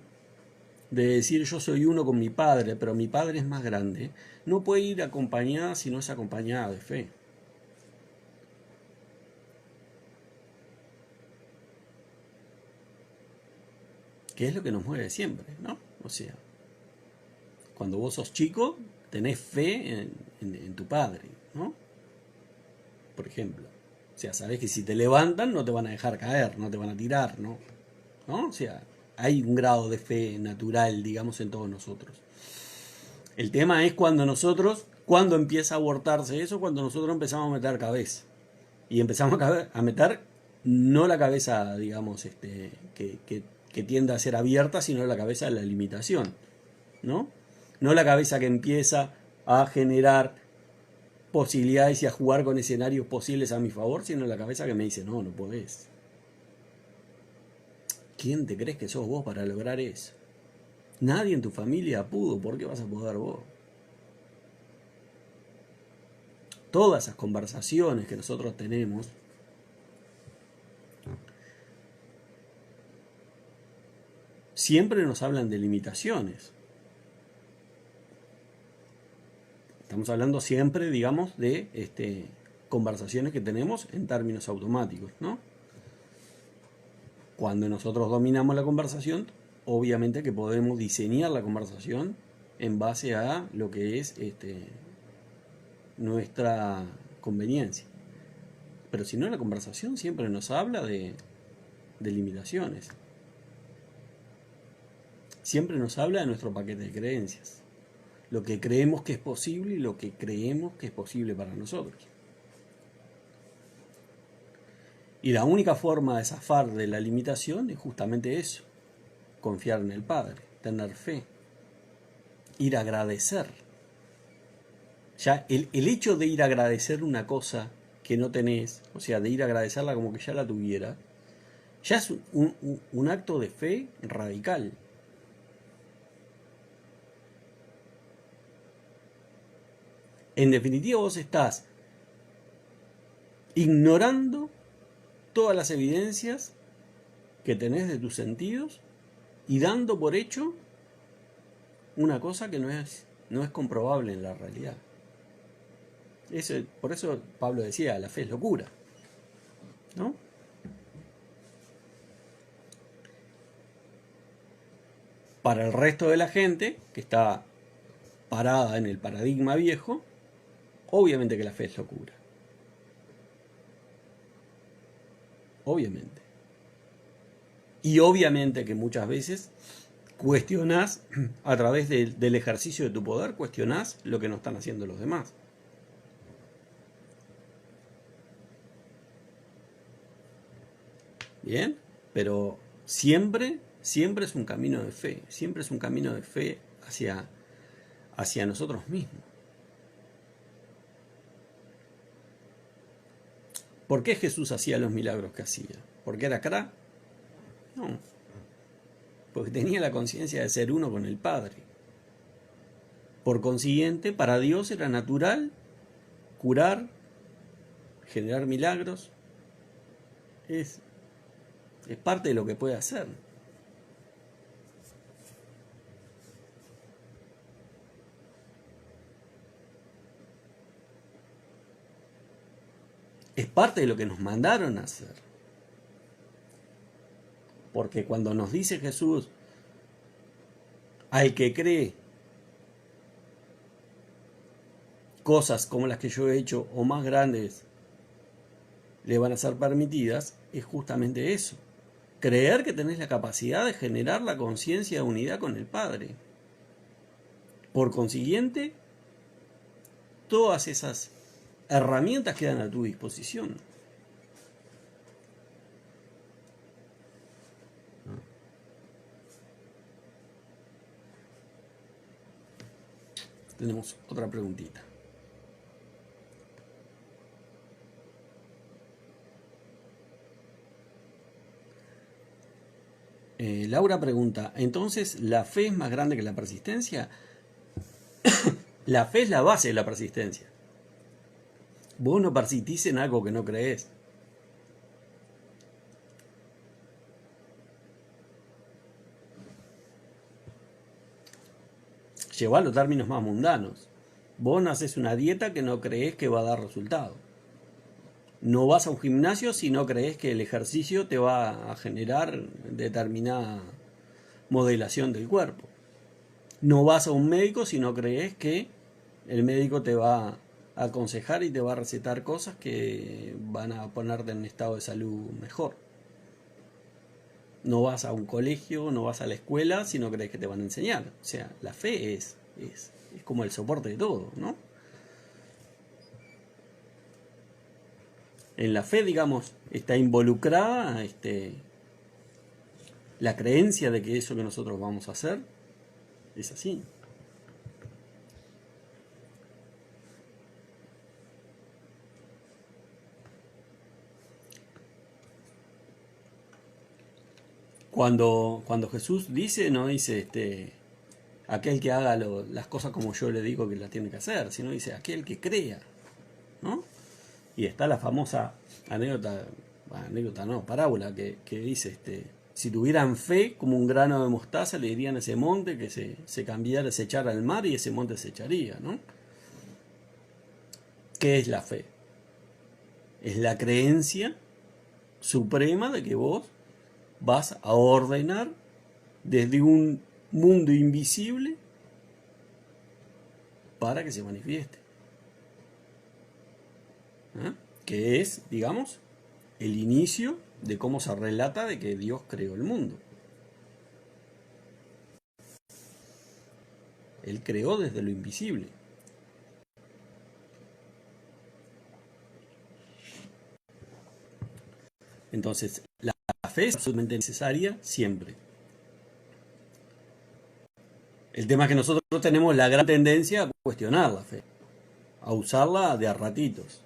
de decir yo soy uno con mi Padre, pero mi Padre es más grande, no puede ir acompañada si no es acompañada de fe. Que es lo que nos mueve siempre, ¿no? O sea, cuando vos sos chico, tenés fe en tu Padre, ¿no? Por ejemplo. O sea, sabés que si te levantan no te van a dejar caer, no te van a tirar, ¿no? O sea, hay un grado de fe natural, digamos, en todos nosotros. El tema es cuando empieza a abortarse eso, cuando nosotros empezamos a meter cabeza. Y empezamos a meter, no la cabeza, digamos, que tiende a ser abierta, sino la cabeza de la limitación, ¿no? No la cabeza que empieza a generar posibilidades y a jugar con escenarios posibles a mi favor, sino la cabeza que me dice, no podés. ¿Quién te crees que sos vos para lograr eso? Nadie en tu familia pudo, ¿por qué vas a poder vos? Todas esas conversaciones que nosotros tenemos siempre nos hablan de limitaciones. Estamos hablando siempre, digamos, de conversaciones que tenemos en términos automáticos, ¿no? Cuando nosotros dominamos la conversación, obviamente que podemos diseñar la conversación en base a lo que es nuestra conveniencia. Pero si no, la conversación siempre nos habla de limitaciones. Siempre nos habla de nuestro paquete de creencias. Lo que creemos que es posible y lo que creemos que es posible para nosotros. Y la única forma de zafar de la limitación es justamente eso. Confiar en el Padre, tener fe, ir a agradecer. Ya el hecho de ir a agradecer una cosa que no tenés, o sea, de ir a agradecerla como que ya la tuviera, ya es un acto de fe radical. En definitiva, vos estás ignorando todas las evidencias que tenés de tus sentidos y dando por hecho una cosa que no es comprobable en la realidad. Por eso Pablo decía, la fe es locura, ¿no? Para el resto de la gente que está parada en el paradigma viejo, obviamente que la fe es locura. Obviamente. Y obviamente que muchas veces cuestionás, a través del ejercicio de tu poder, cuestionás lo que no están haciendo los demás. Bien, pero siempre es un camino de fe, siempre es un camino de fe hacia nosotros mismos. ¿Por qué Jesús hacía los milagros que hacía? ¿Porque era crack? No, porque tenía la conciencia de ser uno con el Padre. Por consiguiente, para Dios era natural curar, generar milagros. Es parte de lo que puede hacer. Es parte de lo que nos mandaron a hacer. Porque cuando nos dice Jesús, al que cree, cosas como las que yo he hecho o más grandes le van a ser permitidas, es justamente eso. Creer que tenés la capacidad de generar la conciencia de unidad con el Padre. Por consiguiente, todas esas herramientas quedan a tu disposición. Tenemos otra preguntita. Laura pregunta, ¿entonces la fe es más grande que la persistencia? La fe es la base de la persistencia. Vos no persistís en algo que no creés. Llevá a los términos más mundanos. Vos no haces una dieta que no creés que va a dar resultado. No vas a un gimnasio si no crees que el ejercicio te va a generar determinada modelación del cuerpo. No vas a un médico si no crees que el médico te va a aconsejar y te va a recetar cosas que van a ponerte en un estado de salud mejor. No vas a un colegio, no vas a la escuela si no crees que te van a enseñar. O sea, la fe es como el soporte de todo, ¿no? En la fe, digamos, está involucrada la creencia de que eso que nosotros vamos a hacer es así. Cuando Jesús dice, no dice aquel que haga las cosas como yo le digo que las tiene que hacer, sino dice aquel que crea, ¿no? Y está la famosa parábola que dice, si tuvieran fe como un grano de mostaza, le dirían a ese monte que se cambiara, se echara al mar y ese monte se echaría, ¿no? ¿Qué es la fe? Es la creencia suprema de que vos vas a ordenar desde un mundo invisible para que se manifieste. ¿Ah? Que es, digamos, el inicio de cómo se relata de que Dios creó el mundo. Él creó desde lo invisible. Entonces, la fe es absolutamente necesaria siempre. El tema es que nosotros tenemos la gran tendencia a cuestionar la fe, a usarla de a ratitos.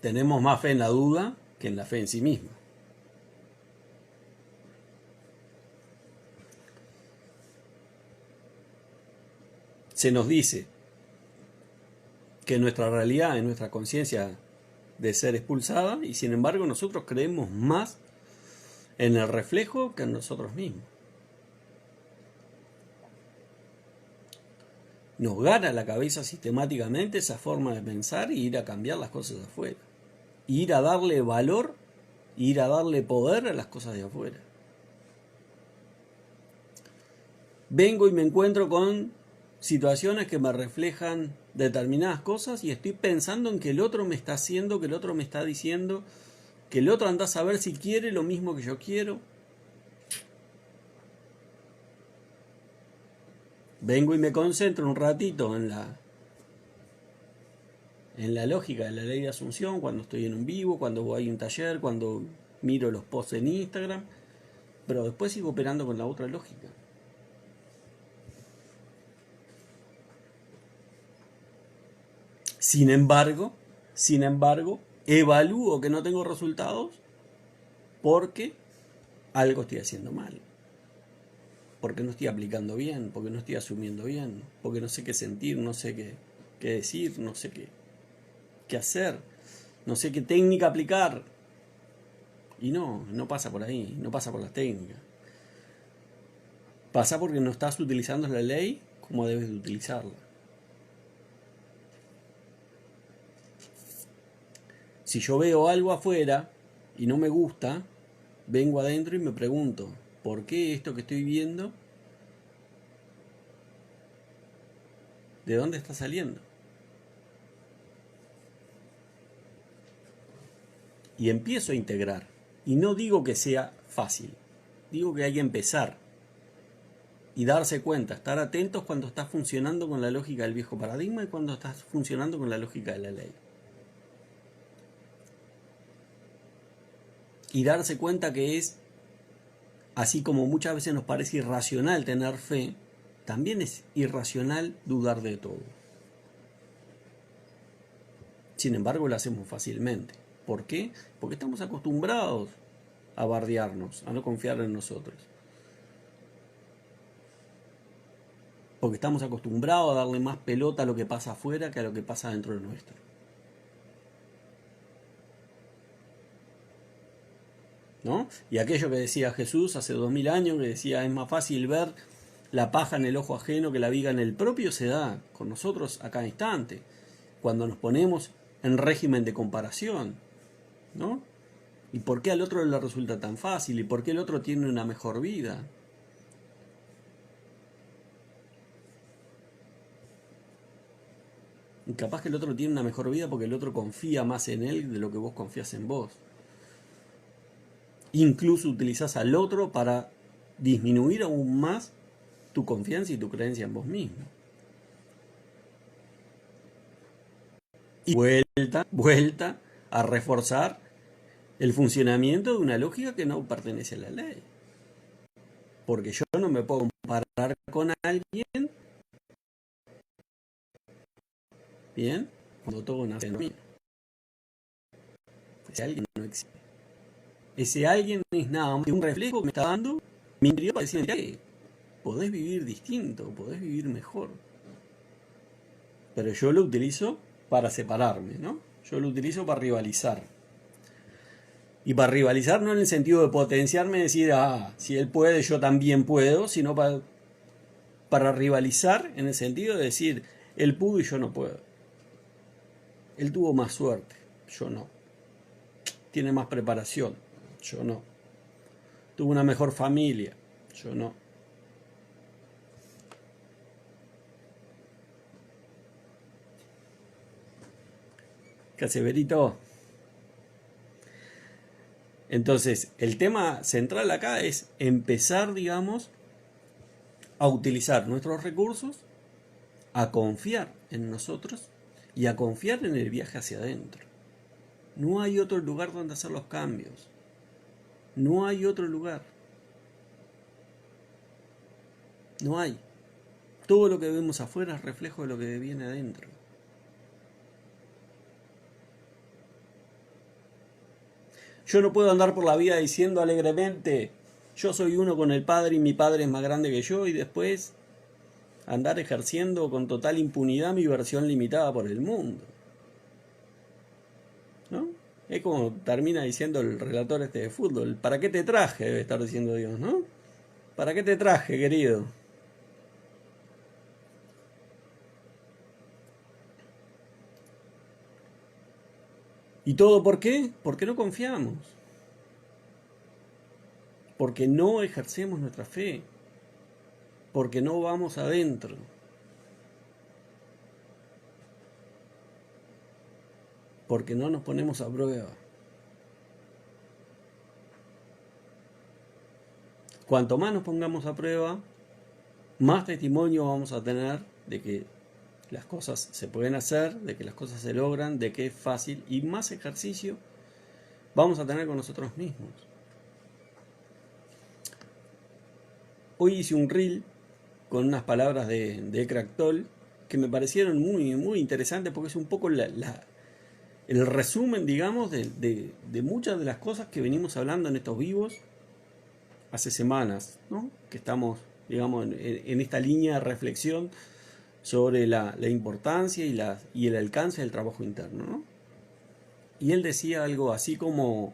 tenemos más fe en la duda que en la fe en sí misma. Se nos dice que nuestra realidad es nuestra conciencia de ser expulsada, y sin embargo nosotros creemos más en el reflejo que en nosotros mismos. Nos gana la cabeza sistemáticamente esa forma de pensar y ir a cambiar las cosas de afuera. Ir a darle valor, ir a darle poder a las cosas de afuera. Vengo y me encuentro con situaciones que me reflejan determinadas cosas y estoy pensando en que el otro me está haciendo, que el otro me está diciendo, que el otro anda a saber si quiere lo mismo que yo quiero. Vengo y me concentro un ratito en la lógica de la ley de asunción, cuando estoy en un vivo, cuando voy a un taller, cuando miro los posts en Instagram, pero después sigo operando con la otra lógica. Sin embargo, evalúo que no tengo resultados porque algo estoy haciendo mal. Porque no estoy aplicando bien, porque no estoy asumiendo bien, porque no sé qué sentir, no sé qué decir, no sé qué hacer, no sé qué técnica aplicar. Y no pasa por ahí, no pasa por las técnicas. Pasa porque no estás utilizando la ley como debes de utilizarla. Si yo veo algo afuera y no me gusta, vengo adentro y me pregunto, ¿por qué esto que estoy viendo? ¿De dónde está saliendo? Y empiezo a integrar. Y no digo que sea fácil, digo que hay que empezar y darse cuenta, estar atentos cuando estás funcionando con la lógica del viejo paradigma y cuando estás funcionando con la lógica de la ley. Y darse cuenta que es, así como muchas veces nos parece irracional tener fe, también es irracional dudar de todo. Sin embargo, lo hacemos fácilmente. ¿Por qué? Porque estamos acostumbrados a bardearnos, a no confiar en nosotros. Porque estamos acostumbrados a darle más pelota a lo que pasa afuera que a lo que pasa dentro de nuestro. ¿No? Y aquello que decía Jesús hace 2000 años, que decía, es más fácil ver la paja en el ojo ajeno que la viga en el propio, se da con nosotros a cada instante, cuando nos ponemos en régimen de comparación, ¿no? ¿Y por qué al otro le resulta tan fácil? ¿Y por qué el otro tiene una mejor vida? Y capaz que el otro tiene una mejor vida porque el otro confía más en él de lo que vos confías en vos. Incluso utilizás al otro para disminuir aún más tu confianza y tu creencia en vos mismo. Y vuelta a reforzar el funcionamiento de una lógica que no pertenece a la ley. Porque yo no me puedo comparar con alguien, ¿bien? Cuando todo nace en mí. Ese alguien no existe. Ese alguien es nada más que un reflejo que me está dando mi interior para decirme que podés vivir distinto, podés vivir mejor. Pero yo lo utilizo para separarme, ¿no? Yo lo utilizo para rivalizar. Y para rivalizar no en el sentido de potenciarme y decir, si él puede, yo también puedo, sino para rivalizar en el sentido de decir, él pudo y yo no puedo. Él tuvo más suerte, yo no. Tiene más preparación, yo no. Tuvo una mejor familia, yo no. ¿Qué hace, Berito? Entonces, el tema central acá es empezar, digamos, a utilizar nuestros recursos, a confiar en nosotros y a confiar en el viaje hacia adentro. No hay otro lugar donde hacer los cambios. No hay otro lugar. No hay. Todo lo que vemos afuera es reflejo de lo que viene adentro. Yo no puedo andar por la vida diciendo alegremente, yo soy uno con el Padre y mi Padre es más grande que yo, y después andar ejerciendo con total impunidad mi versión limitada por el mundo, ¿no? Es como termina diciendo el relator este de fútbol, ¿para qué te traje? Debe estar diciendo Dios, ¿no? ¿Para qué te traje, querido? ¿Y todo por qué? Porque no confiamos, porque no ejercemos nuestra fe, porque no vamos adentro, porque no nos ponemos a prueba. Cuanto más nos pongamos a prueba, más testimonio vamos a tener de que las cosas se pueden hacer, de que las cosas se logran, de que es fácil, y más ejercicio vamos a tener con nosotros mismos. Hoy hice un reel con unas palabras de Eckhart Tolle que me parecieron muy interesantes, porque es un poco el resumen, digamos, de muchas de las cosas que venimos hablando en estos vivos hace semanas, ¿no? Que estamos, digamos, en esta línea de reflexión sobre la importancia y el alcance del trabajo interno, ¿no? Y él decía algo así como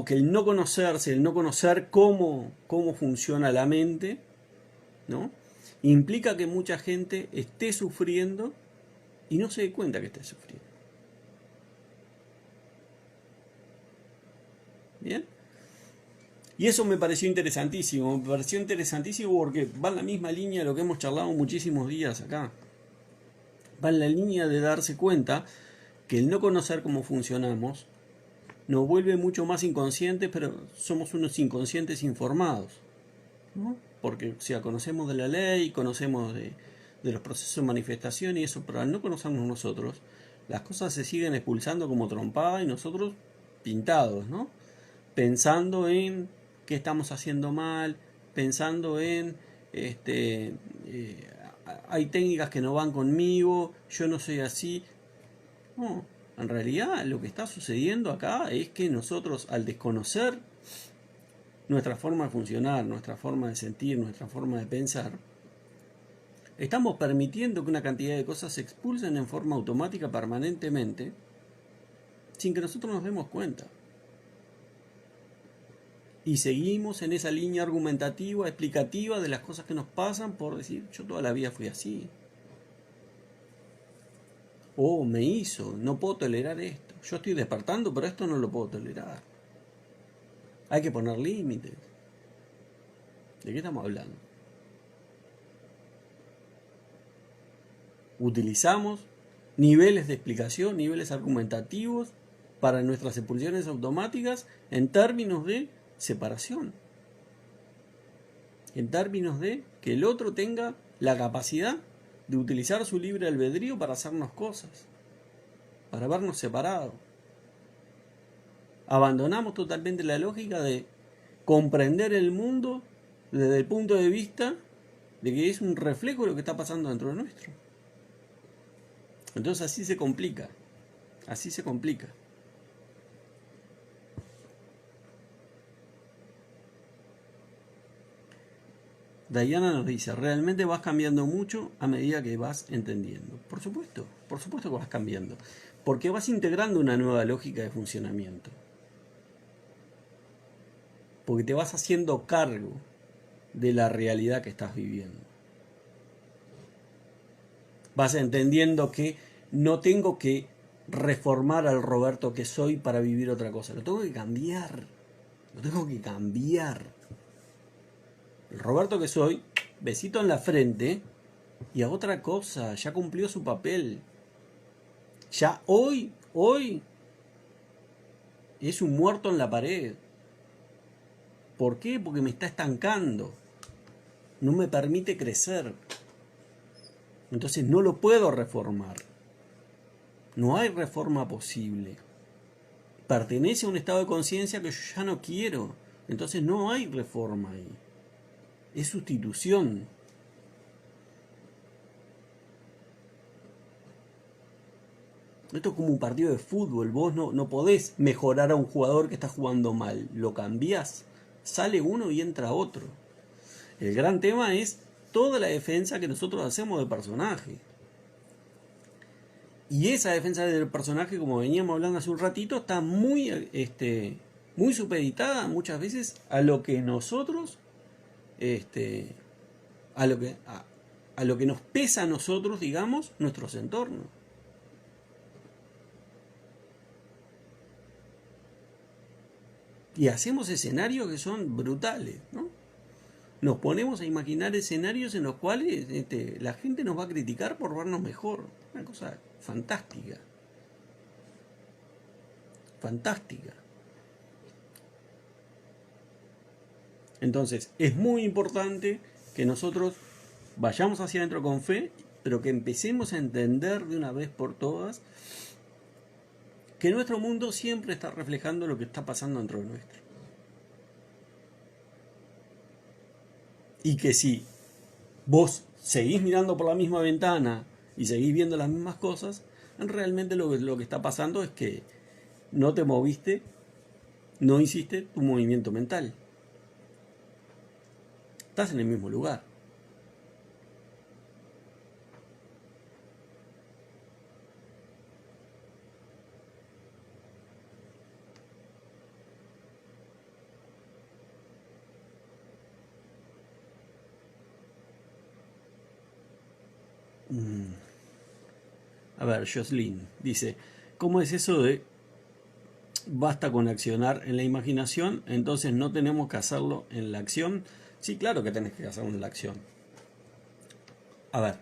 que el no conocerse, el no conocer cómo funciona la mente, ¿no? Implica que mucha gente esté sufriendo y no se dé cuenta que esté sufriendo. ¿Bien? Y eso me pareció interesantísimo porque va en la misma línea de lo que hemos charlado muchísimos días acá. Va en la línea de darse cuenta que el no conocer cómo funcionamos nos vuelve mucho más inconscientes, pero somos unos inconscientes informados, ¿no? Porque, o sea, conocemos de la ley, conocemos de los procesos de manifestación y eso, pero al no conocernos nosotros, las cosas se siguen expulsando como trompada y nosotros pintados, ¿no? Pensando en qué estamos haciendo mal, pensando en, hay técnicas que no van conmigo, yo no soy así. No, en realidad lo que está sucediendo acá es que nosotros, al desconocer nuestra forma de funcionar, nuestra forma de sentir, nuestra forma de pensar, estamos permitiendo que una cantidad de cosas se expulsen en forma automática permanentemente sin que nosotros nos demos cuenta. Y seguimos en esa línea argumentativa, explicativa de las cosas que nos pasan por decir, yo toda la vida fui así. O me hizo, no puedo tolerar esto. Yo estoy despertando, pero esto no lo puedo tolerar. Hay que poner límites. ¿De qué estamos hablando? Utilizamos niveles de explicación, niveles argumentativos para nuestras expulsiones automáticas en términos de separación. En términos de que el otro tenga la capacidad de utilizar su libre albedrío para hacernos cosas, para vernos separados. Abandonamos totalmente la lógica de comprender el mundo desde el punto de vista de que es un reflejo de lo que está pasando dentro de nuestro. Entonces así se complica, así se complica. Diana nos dice, realmente vas cambiando mucho a medida que vas entendiendo. Por supuesto que vas cambiando, porque vas integrando una nueva lógica de funcionamiento. Porque te vas haciendo cargo de la realidad que estás viviendo. Vas entendiendo que no tengo que reformar al Roberto que soy para vivir otra cosa. Lo tengo que cambiar. Lo tengo que cambiar. El Roberto que soy, besito en la frente y a otra cosa. Ya cumplió su papel. Ya hoy es un muerto en la pared. ¿Por qué? Porque me está estancando. No me permite crecer. Entonces no lo puedo reformar. No hay reforma posible. Pertenece a un estado de conciencia que yo ya no quiero. Entonces no hay reforma ahí. Es sustitución. Esto es como un partido de fútbol. Vos no podés mejorar a un jugador que está jugando mal. Lo cambiás. Sale uno y entra otro. El gran tema es toda la defensa que nosotros hacemos del personaje. Y esa defensa del personaje, como veníamos hablando hace un ratito, está muy supeditada muchas veces a lo que nosotros, a lo que nos pesa a nosotros, digamos, nuestros entornos. Y hacemos escenarios que son brutales, ¿no? Nos ponemos a imaginar escenarios en los cuales la gente nos va a criticar por vernos mejor. Una cosa fantástica. Fantástica. Entonces, es muy importante que nosotros vayamos hacia adentro con fe, pero que empecemos a entender de una vez por todas que nuestro mundo siempre está reflejando lo que está pasando dentro de nuestro. Y que si vos seguís mirando por la misma ventana y seguís viendo las mismas cosas, realmente lo que está pasando es que no te moviste, no hiciste tu movimiento mental. Estás en el mismo lugar. A ver, Jocelyn dice, ¿cómo es eso de basta con accionar en la imaginación, entonces no tenemos que hacerlo en la acción? Sí, claro que tenés que hacerlo en la acción. A ver,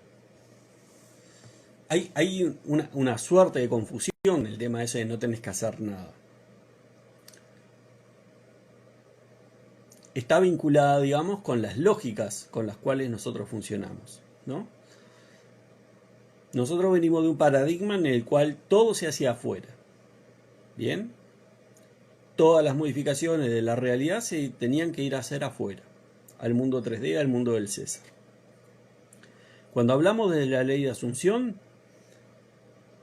hay una suerte de confusión en el tema ese de no tenés que hacer nada. Está vinculada, digamos, con las lógicas con las cuales nosotros funcionamos, ¿no? Nosotros venimos de un paradigma en el cual todo se hacía afuera. ¿Bien? Todas las modificaciones de la realidad se tenían que ir a hacer afuera, al mundo 3D, al mundo del César. Cuando hablamos de la ley de asunción,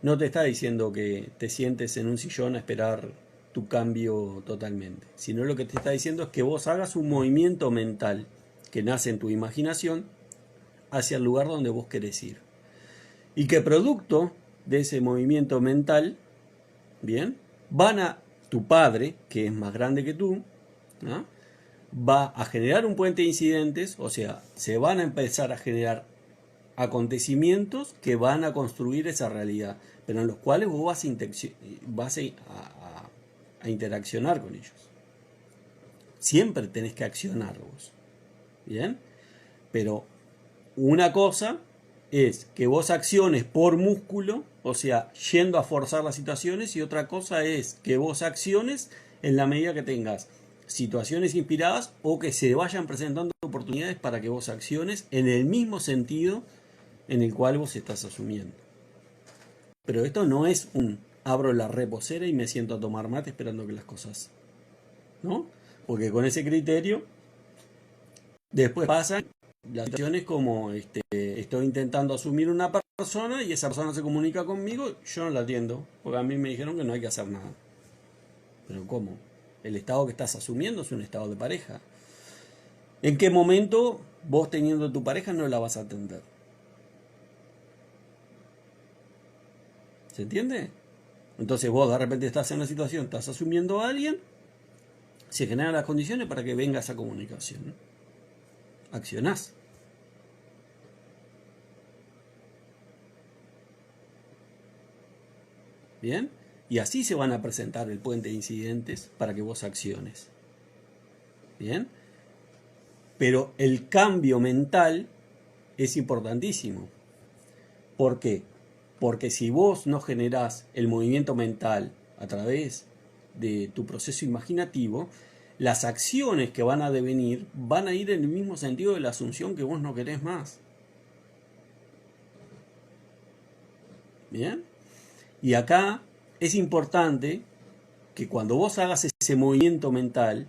no te está diciendo que te sientes en un sillón a esperar tu cambio totalmente, sino lo que te está diciendo es que vos hagas un movimiento mental que nace en tu imaginación hacia el lugar donde vos querés ir. Y que producto de ese movimiento mental, bien, tu padre, que es más grande que tú, ¿no?, va a generar un puente de incidentes, o sea, se van a empezar a generar acontecimientos que van a construir esa realidad, pero en los cuales vos vas a interaccionar con ellos. Siempre tenés que accionar vos, ¿bien? Pero una cosa es que vos acciones por músculo, o sea, yendo a forzar las situaciones, y otra cosa es que vos acciones en la medida que tengas situaciones inspiradas o que se vayan presentando oportunidades para que vos acciones en el mismo sentido en el cual vos estás asumiendo. Pero esto no es un abro la reposera y me siento a tomar mate esperando que las cosas, ¿no? Porque con ese criterio después pasan las situaciones como estoy intentando asumir una persona y esa persona se comunica conmigo, yo no la atiendo, porque a mí me dijeron que no hay que hacer nada. Pero ¿cómo? El estado que estás asumiendo es un estado de pareja. ¿En qué momento vos teniendo tu pareja no la vas a atender? ¿Se entiende? Entonces vos de repente estás en una situación, estás asumiendo a alguien, se generan las condiciones para que venga esa comunicación. Accionás. ¿Bien? Y así se van a presentar el puente de incidentes para que vos acciones. ¿Bien? Pero el cambio mental es importantísimo. ¿Por qué? Porque si vos no generás el movimiento mental a través de tu proceso imaginativo, las acciones que van a devenir van a ir en el mismo sentido de la asunción que vos no querés más. ¿Bien? Y acá es importante que cuando vos hagas ese movimiento mental,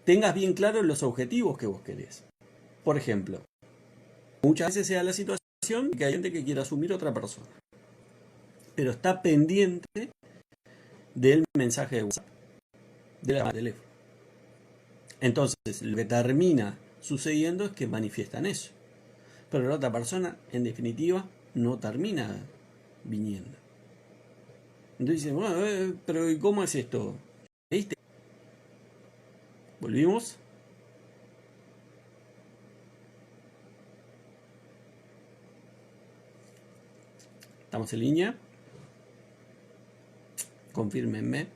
tengas bien claro los objetivos que vos querés. Por ejemplo, muchas veces se da la situación que hay gente que quiere asumir otra persona. pero está pendiente del mensaje de WhatsApp, de la teléfono. Entonces, lo que termina sucediendo es que manifiestan eso. Pero la otra persona, en definitiva, no termina viniendo. Entonces dicen, bueno, pero ¿y cómo es esto? ¿Viste? ¿Volvimos? ¿Estamos en línea? Confírmenme.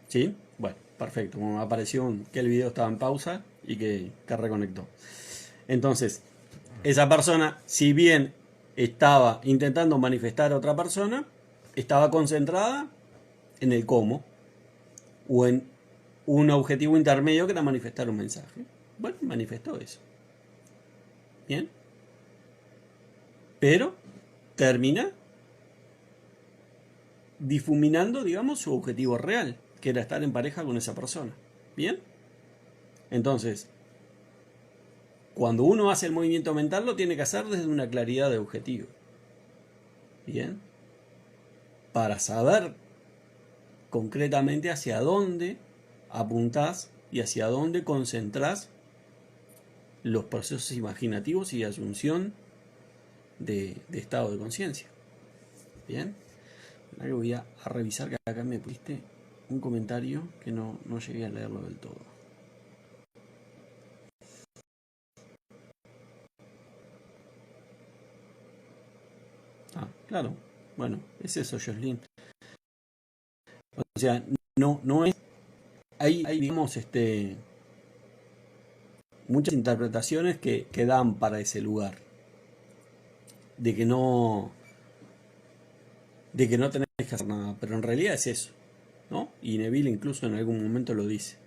¿Sí? Bueno, perfecto. Como me apareció que el video estaba en pausa y que reconectó. Entonces, esa persona, si bien estaba intentando manifestar a otra persona, estaba concentrada en el cómo o en un objetivo intermedio que era manifestar un mensaje. Bueno, manifestó eso. Bien. Pero termina difuminando, digamos, su objetivo real, que era estar en pareja con esa persona. Bien. Entonces, cuando uno hace el movimiento mental, lo tiene que hacer desde una claridad de objetivo. Bien. Para saber concretamente hacia dónde apuntás y hacia dónde concentrás los procesos imaginativos y de asunción de estado de conciencia. Bien. Ahora voy a revisar que acá me pusiste un comentario que no llegué a leerlo del todo. Ah, claro. Bueno, es eso, Jocelyn. O sea, no es... Hay digamos, muchas interpretaciones que dan para ese lugar. De que no tenés que hacer nada. Pero en realidad es eso, ¿no? Y Neville incluso en algún momento lo dice.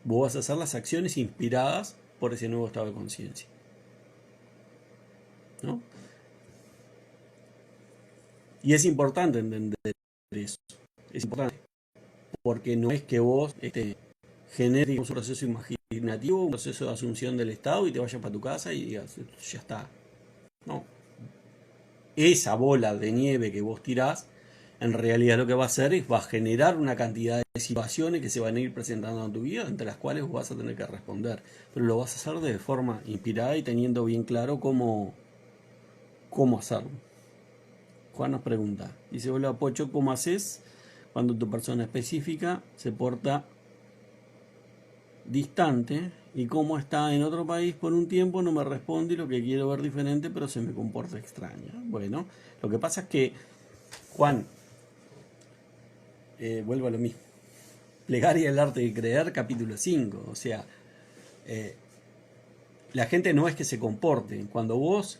Vos vas a hacer las acciones inspiradas por ese nuevo estado de conciencia, ¿no? Y es importante entender eso. Es importante. Porque no es que vos generes un proceso imaginativo, un proceso de asunción del Estado y te vayas para tu casa y digas, ya está. No. Esa bola de nieve que vos tirás, en realidad lo que va a hacer es va a generar una cantidad de situaciones que se van a ir presentando en tu vida, entre las cuales vos vas a tener que responder. Pero lo vas a hacer de forma inspirada y teniendo bien claro cómo hacerlo. Juan nos pregunta, dice, hola Pocho, ¿cómo haces cuando tu persona específica se porta distante y cómo está en otro país por un tiempo, no me responde y lo que quiero ver diferente, pero se me comporta extraña? Bueno, lo que pasa es que, Juan, vuelvo a lo mismo. Plegaria el arte de creer, capítulo 5. O sea, la gente no es que se comporte. Cuando vos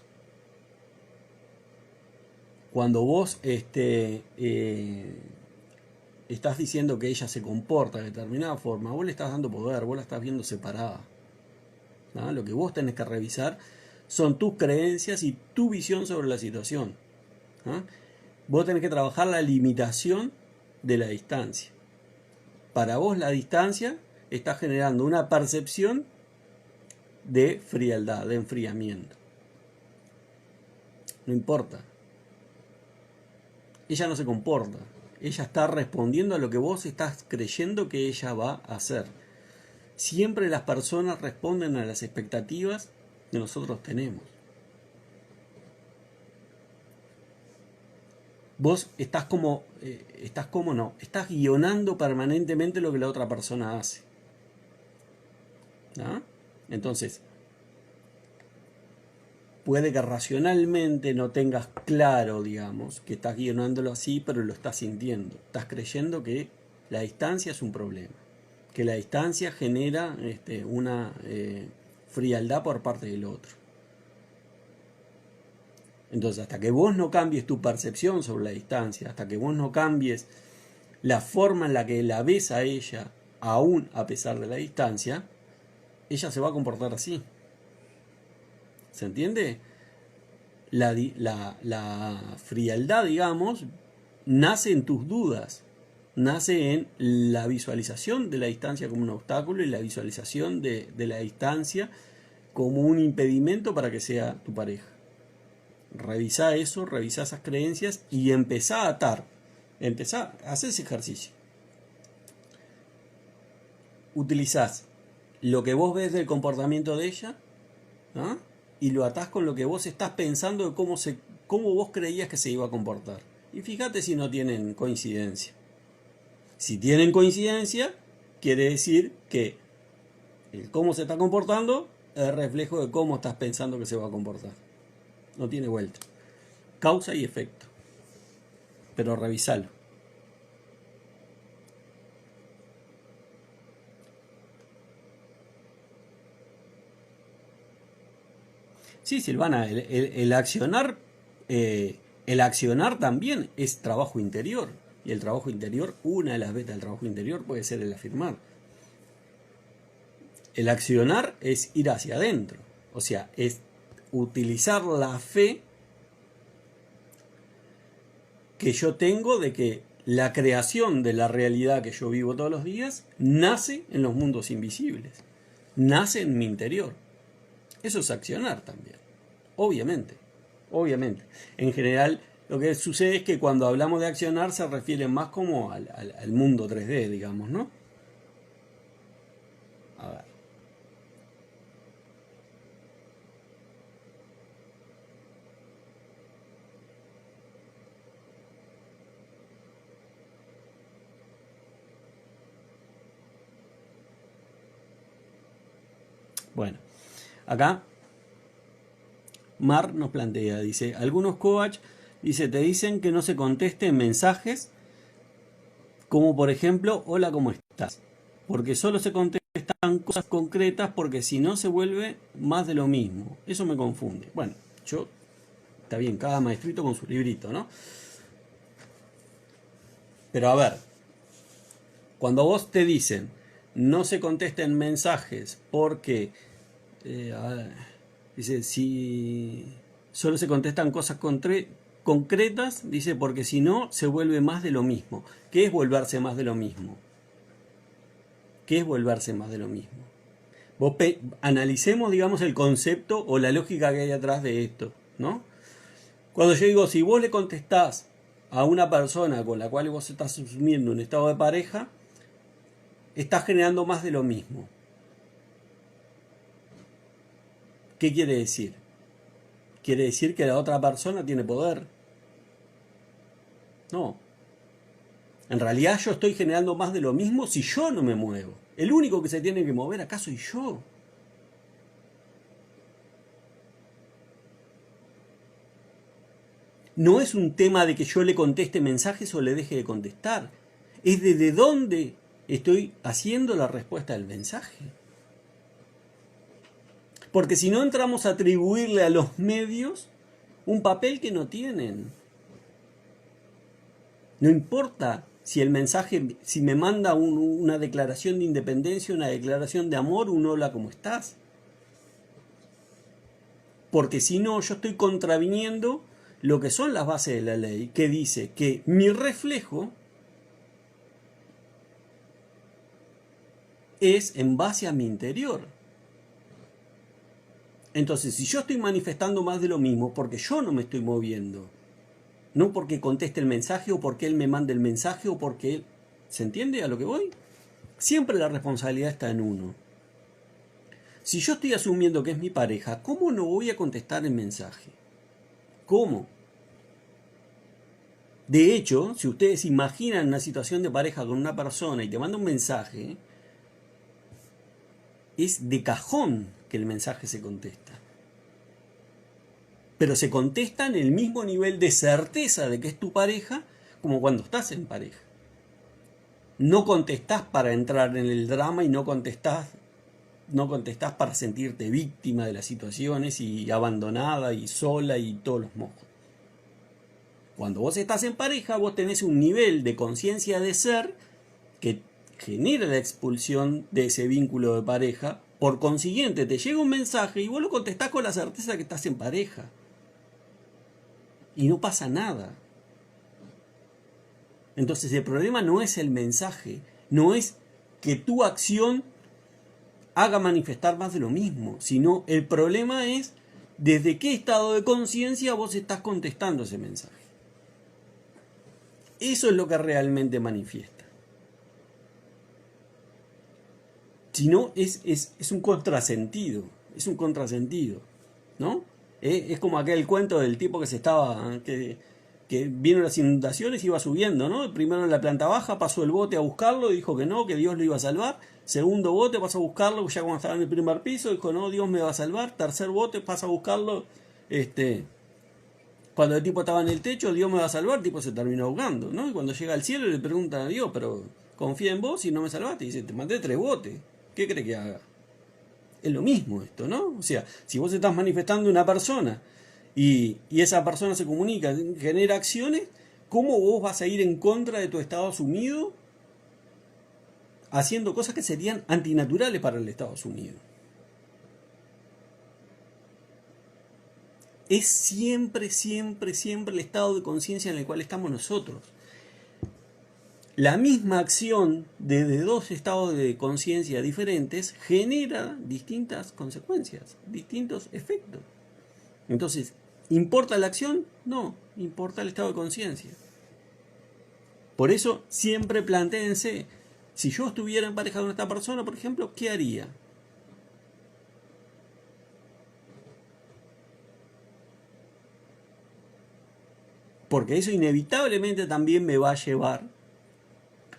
estás diciendo que ella se comporta de determinada forma, vos le estás dando poder, vos la estás viendo separada, ¿no? Lo que vos tenés que revisar son tus creencias y tu visión sobre la situación, ¿no? Vos tenés que trabajar la limitación de la distancia. Para vos la distancia está generando una percepción de frialdad, de enfriamiento. No importa. Ella no se comporta. Ella está respondiendo a lo que vos estás creyendo que ella va a hacer. Siempre las personas responden a las expectativas que nosotros tenemos. Vos estás estás guionando permanentemente lo que la otra persona hace, ¿no? Entonces, puede que racionalmente no tengas claro, digamos, que estás guionándolo así, pero lo estás sintiendo. Estás creyendo que la distancia es un problema, que la distancia genera una frialdad por parte del otro. Entonces, hasta que vos no cambies tu percepción sobre la distancia, hasta que vos no cambies la forma en la que la ves a ella, aún a pesar de la distancia, ella se va a comportar así. ¿Se entiende? La frialdad, digamos, nace en tus dudas, nace en la visualización de la distancia como un obstáculo y la visualización de la distancia como un impedimento para que sea tu pareja. Revisá eso, revisá esas creencias y empezá a atar. Empezá a hacer ese ejercicio. Utilizás lo que vos ves del comportamiento de ella, ¿no? Y lo atás con lo que vos estás pensando de cómo vos creías que se iba a comportar. Y fíjate si no tienen coincidencia. Si tienen coincidencia, quiere decir que el cómo se está comportando es reflejo de cómo estás pensando que se va a comportar. No tiene vuelta. Causa y efecto. Pero revisalo. Sí, Silvana, el accionar también es trabajo interior. Y el trabajo interior, una de las vetas del trabajo interior puede ser el afirmar. El accionar es ir hacia adentro. O sea, es utilizar la fe que yo tengo de que la creación de la realidad que yo vivo todos los días nace en los mundos invisibles. Nace en mi interior. Eso es accionar también. Obviamente. Obviamente. En general, lo que sucede es que cuando hablamos de accionar se refiere más como al mundo 3D, digamos, ¿no? A ver. Bueno, acá Mar nos plantea, dice, algunos coach, dice, te dicen que no se contesten mensajes como por ejemplo, hola, ¿cómo estás? Porque solo se contestan cosas concretas porque si no se vuelve más de lo mismo. Eso me confunde. Bueno, está bien, cada maestrito con su librito, ¿no? Pero a ver, cuando vos te dicen, no se contesten mensajes porque, dice, si solo se contestan cosas concretas, dice, porque si no se vuelve más de lo mismo. ¿Qué es volverse más de lo mismo? ¿Qué es volverse más de lo mismo? Analicemos, digamos, el concepto o la lógica que hay atrás de esto, ¿no? Cuando yo digo, si vos le contestás a una persona con la cual vos estás asumiendo un estado de pareja, estás generando más de lo mismo. ¿Qué quiere decir? Quiere decir que la otra persona tiene poder. No. En realidad yo estoy generando más de lo mismo si yo no me muevo. El único que se tiene que mover acá soy yo. No es un tema de que yo le conteste mensajes o le deje de contestar. Es desde dónde estoy haciendo la respuesta del mensaje. Porque si no entramos a atribuirle a los medios un papel que no tienen. No importa si el mensaje, si me manda una declaración de independencia, una declaración de amor, un hola, ¿cómo estás? Porque si no, yo estoy contraviniendo lo que son las bases de la ley, que dice que mi reflejo es en base a mi interior. Entonces, si yo estoy manifestando más de lo mismo, porque yo no me estoy moviendo, no porque conteste el mensaje o porque él me mande el mensaje o porque él... ¿Se entiende a lo que voy? Siempre la responsabilidad está en uno. Si yo estoy asumiendo que es mi pareja, ¿cómo no voy a contestar el mensaje? ¿Cómo? De hecho, si ustedes imaginan una situación de pareja con una persona y te manda un mensaje, es de cajón que el mensaje se contesta. Pero se contesta en el mismo nivel de certeza de que es tu pareja como cuando estás en pareja. No contestás para entrar en el drama y no contestás para sentirte víctima de las situaciones y abandonada y sola y todos los mojos. Cuando vos estás en pareja, vos tenés un nivel de conciencia de ser que genera la expulsión de ese vínculo de pareja. Por consiguiente, te llega un mensaje y vos lo contestás con la certeza que estás en pareja. Y no pasa nada. Entonces el problema no es el mensaje, no es que tu acción haga manifestar más de lo mismo, sino el problema es desde qué estado de conciencia vos estás contestando ese mensaje. Eso es lo que realmente manifiesta. Si no, es un contrasentido, ¿no? Es como aquel cuento del tipo que que vino las inundaciones y iba subiendo, ¿no? Primero en la planta baja pasó el bote a buscarlo y dijo que no, que Dios lo iba a salvar. Segundo bote pasó a buscarlo ya cuando estaba en el primer piso, dijo no, Dios me va a salvar. Tercer bote pasa a buscarlo, cuando el tipo estaba en el techo, Dios me va a salvar, el tipo se terminó ahogando, ¿no? Y cuando llega al cielo le preguntan a Dios, pero confía en vos y no me salvaste. Y dice, te mandé 3 botes, ¿qué crees que haga? Es lo mismo esto, ¿no? O sea, si vos estás manifestando una persona y esa persona se comunica, genera acciones, ¿cómo vos vas a ir en contra de tu estado asumido haciendo cosas que serían antinaturales para el estado asumido? Es siempre, siempre, siempre el estado de conciencia en el cual estamos nosotros. La misma acción desde dos estados de conciencia diferentes genera distintas consecuencias, distintos efectos. Entonces, ¿importa la acción? No, importa el estado de conciencia. Por eso, siempre plantéense, si yo estuviera en pareja con esta persona, por ejemplo, ¿qué haría? Porque eso inevitablemente también me va a llevar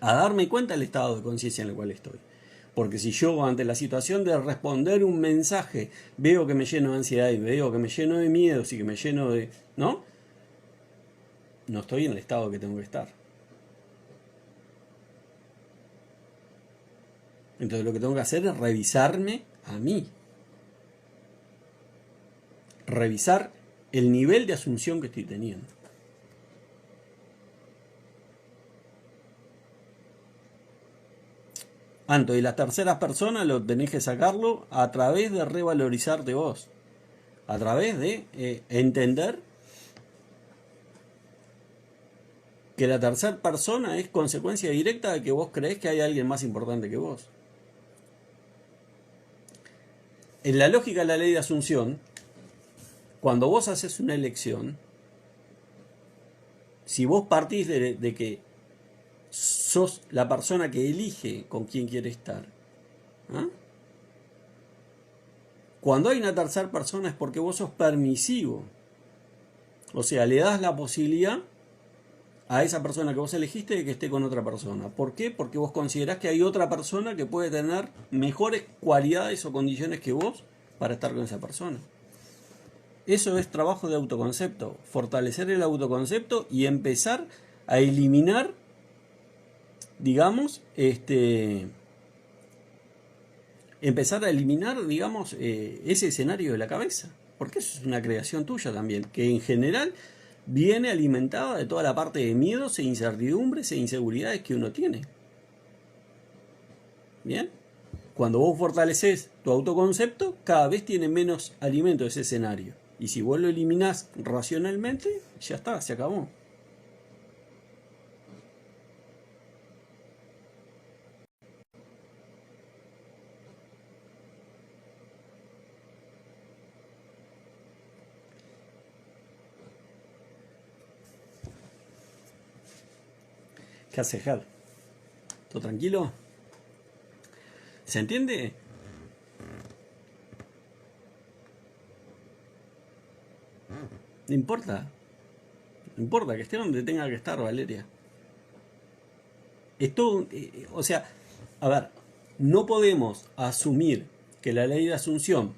a darme cuenta del estado de conciencia en el cual estoy. Porque si yo ante la situación de responder un mensaje veo que me lleno de ansiedad y veo que me lleno de miedos y que me lleno de... ¿no? No estoy en el estado que tengo que estar. Entonces lo que tengo que hacer es revisarme a mí. Revisar el nivel de asunción que estoy teniendo. Anto, y las terceras personas lo tenés que sacarlo a través de revalorizarte vos. A través de entender que la tercera persona es consecuencia directa de que vos creés que hay alguien más importante que vos. En la lógica de la ley de asunción, cuando vos haces una elección, si vos partís de que sos la persona que elige con quién quiere estar, ¿ah? Cuando hay una tercera persona es porque vos sos permisivo. O sea, le das la posibilidad a esa persona que vos elegiste de que esté con otra persona. ¿Por qué? Porque vos considerás que hay otra persona que puede tener mejores cualidades o condiciones que vos para estar con esa persona. Eso es trabajo de autoconcepto, fortalecer el autoconcepto y empezar a eliminar, digamos, ese escenario de la cabeza, porque eso es una creación tuya también, que en general viene alimentada de toda la parte de miedos e incertidumbres e inseguridades que uno tiene. ¿Bien? Cuando vos fortaleces tu autoconcepto, cada vez tiene menos alimento ese escenario. Y si vos lo eliminás racionalmente, ya está, se acabó. ¿Qué hace Ger? ¿Todo tranquilo? ¿Se entiende? No importa. No importa que esté donde tenga que estar, Valeria. Esto, o sea, a ver, no podemos asumir que la ley de asunción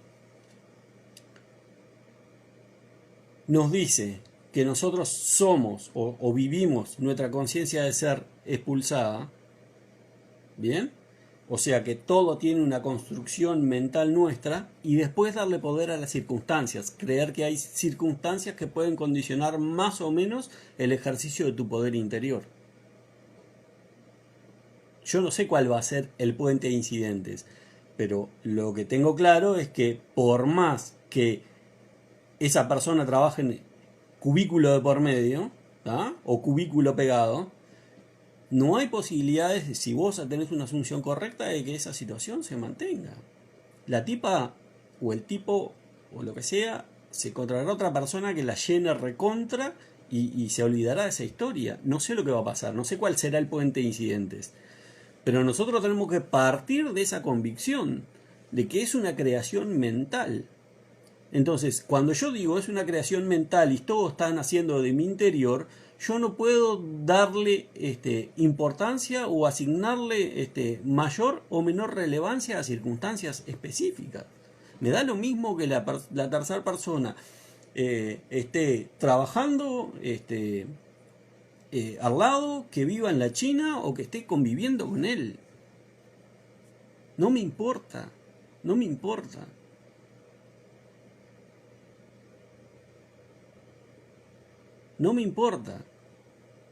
nos dice que nosotros somos o vivimos nuestra conciencia de ser expulsada, ¿bien? O sea que todo tiene una construcción mental nuestra y después darle poder a las circunstancias, creer que hay circunstancias que pueden condicionar más o menos el ejercicio de tu poder interior. Yo no sé cuál va a ser el puente de incidentes, pero lo que tengo claro es que por más que esa persona trabaje en cubículo de por medio, ¿tá? O cubículo pegado, no hay posibilidades, si vos tenés una asunción correcta, de que esa situación se mantenga. La tipa o el tipo o lo que sea se encontrará otra persona que la llene recontra y se olvidará de esa historia. No sé lo que va a pasar, no sé cuál será el puente de incidentes. Pero nosotros tenemos que partir de esa convicción de que es una creación mental. Entonces, cuando yo digo es una creación mental y todos están haciendo de mi interior, yo no puedo darle importancia o asignarle mayor o menor relevancia a circunstancias específicas. Me da lo mismo que la tercera persona esté trabajando al lado, que viva en la China o que esté conviviendo con él. No me importa, no me importa. No me importa,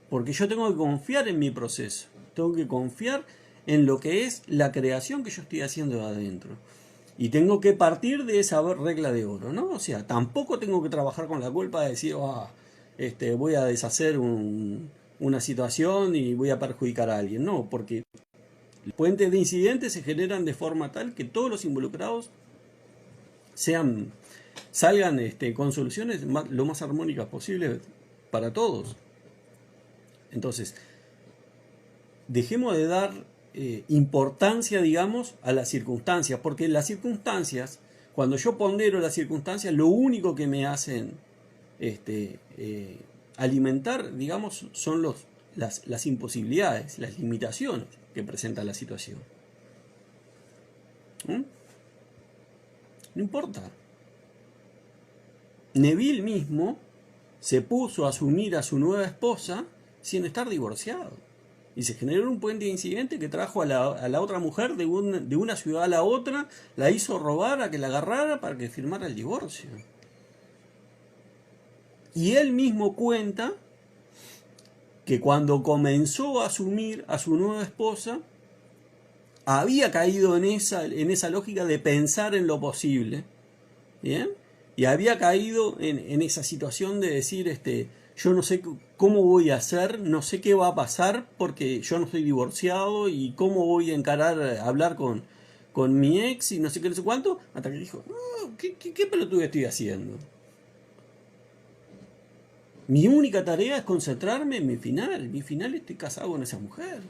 porque yo tengo que confiar en mi proceso, tengo que confiar en lo que es la creación que yo estoy haciendo de adentro. Y tengo que partir de esa regla de oro, ¿no? O sea, tampoco tengo que trabajar con la culpa de decir, voy a deshacer una situación y voy a perjudicar a alguien. No, porque los puentes de incidentes se generan de forma tal que todos los involucrados salgan con soluciones lo más armónicas posible para todos. Entonces, dejemos de dar importancia, digamos, a las circunstancias, porque las circunstancias, cuando yo pondero las circunstancias, lo único que me hacen alimentar, digamos, son las imposibilidades, las limitaciones que presenta la situación. No importa. Neville mismo se puso a asumir a su nueva esposa sin estar divorciado. Y se generó un puente de incidente que trajo a la otra mujer de una ciudad a la otra, la hizo robar a que la agarrara para que firmara el divorcio. Y él mismo cuenta que cuando comenzó a asumir a su nueva esposa, había caído en esa lógica de pensar en lo posible. ¿Bien? Y había caído en esa situación de decir, yo no sé cómo voy a hacer, no sé qué va a pasar porque yo no estoy divorciado y cómo voy a hablar con mi ex y no sé qué, no sé cuánto, hasta que dijo, no, ¿qué pelotudo estoy haciendo? Mi única tarea es concentrarme en mi final estoy casado con esa mujer.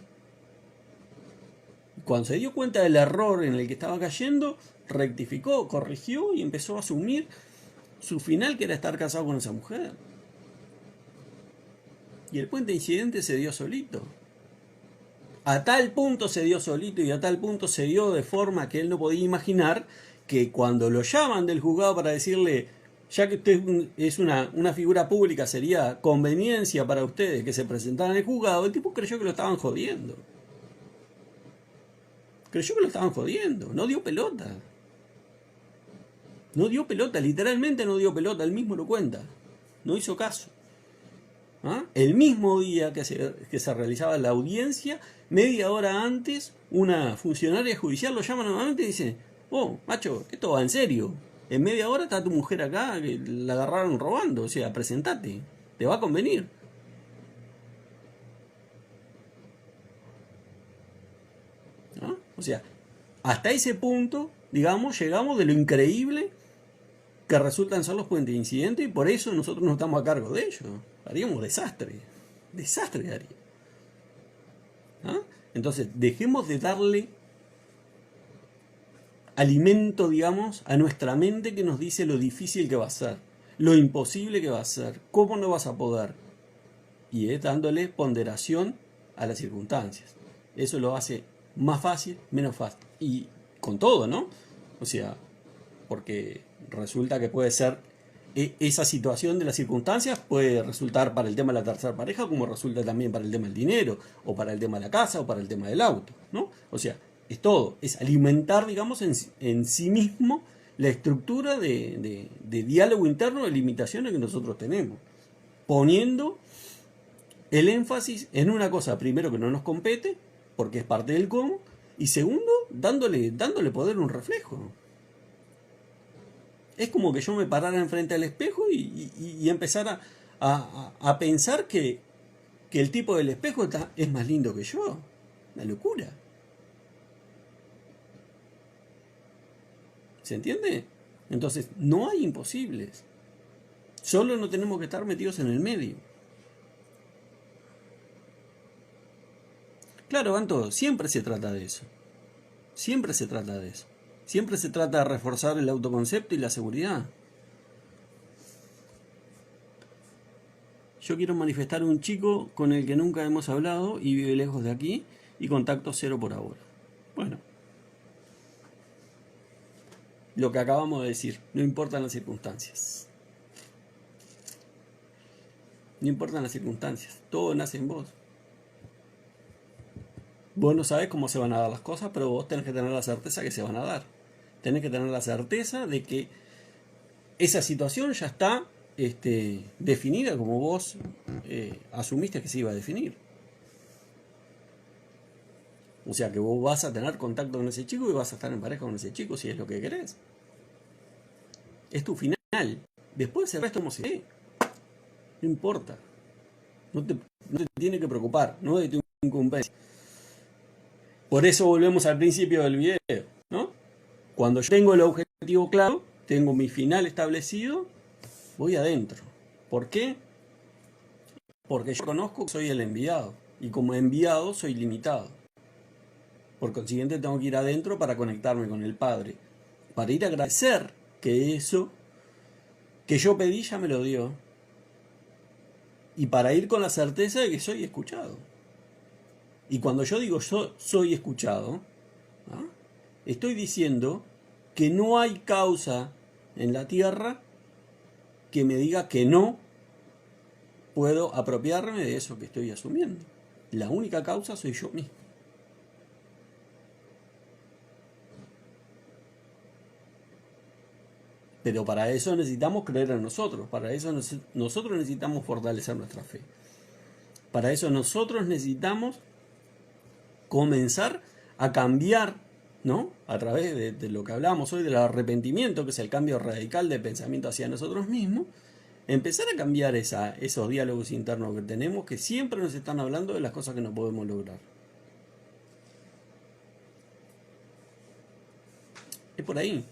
Cuando se dio cuenta del error en el que estaba cayendo, rectificó, corrigió y empezó a asumir su final, que era estar casado con esa mujer. Y el puente de incidente se dio solito. A tal punto se dio solito y a tal punto se dio de forma que él no podía imaginar que cuando lo llaman del juzgado para decirle, ya que usted es una figura pública, sería conveniencia para ustedes que se presentaran en el juzgado, el tipo creyó que lo estaban jodiendo. Creyó que lo estaban jodiendo, no dio pelota. No dio pelota, literalmente no dio pelota, él mismo lo cuenta. No hizo caso. El mismo día que se realizaba la audiencia, media hora antes, una funcionaria judicial lo llama nuevamente y dice, oh, macho, esto va en serio. En media hora está tu mujer acá, que la agarraron robando, o sea, presentate, te va a convenir. O sea, hasta ese punto, digamos, llegamos de lo increíble que resultan ser los puentes de incidente y por eso nosotros no estamos a cargo de ellos. Haríamos desastre. Desastre haría. Entonces, dejemos de darle alimento, digamos, a nuestra mente que nos dice lo difícil que va a ser, lo imposible que va a ser, cómo no vas a poder. Y es dándole ponderación a las circunstancias. Eso lo hace más fácil, menos fácil. Y con todo, ¿no? O sea, porque resulta que puede ser esa situación de las circunstancias puede resultar para el tema de la tercera pareja como resulta también para el tema del dinero o para el tema de la casa o para el tema del auto, ¿no? O sea, es todo, es alimentar, digamos, en sí mismo la estructura de diálogo interno de limitaciones que nosotros tenemos, poniendo el énfasis en una cosa, primero, que no nos compete, porque es parte del cómo, y segundo, dándole poder a un reflejo. Es como que yo me parara enfrente al espejo y empezara a pensar que que el tipo del espejo es más lindo que yo. Una locura. ¿Se entiende? Entonces, no hay imposibles. Solo no tenemos que estar metidos en el medio. Claro, van todos. Siempre se trata de eso. Siempre se trata de eso. Siempre se trata de reforzar el autoconcepto y la seguridad. Yo quiero manifestar a un chico con el que nunca hemos hablado y vive lejos de aquí y contacto cero por ahora. Bueno, lo que acabamos de decir, no importan las circunstancias. No importan las circunstancias, todo nace en vos. Vos no sabés cómo se van a dar las cosas, pero vos tenés que tener la certeza que se van a dar. Tenés que tener la certeza de que esa situación ya está definida como vos asumiste que se iba a definir. O sea que vos vas a tener contacto con ese chico y vas a estar en pareja con ese chico si es lo que querés. Es tu final. Después el resto como se ve. No importa. No te tiene que preocupar. No es de tu incumbencia. Por eso volvemos al principio del video, ¿no? Cuando yo tengo el objetivo claro, tengo mi final establecido, voy adentro. ¿Por qué? Porque yo conozco que soy el enviado. Y como enviado soy limitado. Por consiguiente tengo que ir adentro para conectarme con el Padre. Para ir a agradecer que eso que yo pedí ya me lo dio. Y para ir con la certeza de que soy escuchado. Y cuando yo digo yo soy escuchado, ¿no? Estoy diciendo que no hay causa en la tierra que me diga que no puedo apropiarme de eso que estoy asumiendo. La única causa soy yo mismo. Pero para eso necesitamos creer en nosotros, para eso nosotros necesitamos fortalecer nuestra fe. Para eso nosotros necesitamos comenzar a cambiar, ¿no? A través de lo que hablábamos hoy del arrepentimiento, que es el cambio radical de pensamiento hacia nosotros mismos, empezar a cambiar esos diálogos internos que tenemos que siempre nos están hablando de las cosas que no podemos lograr. Es por ahí.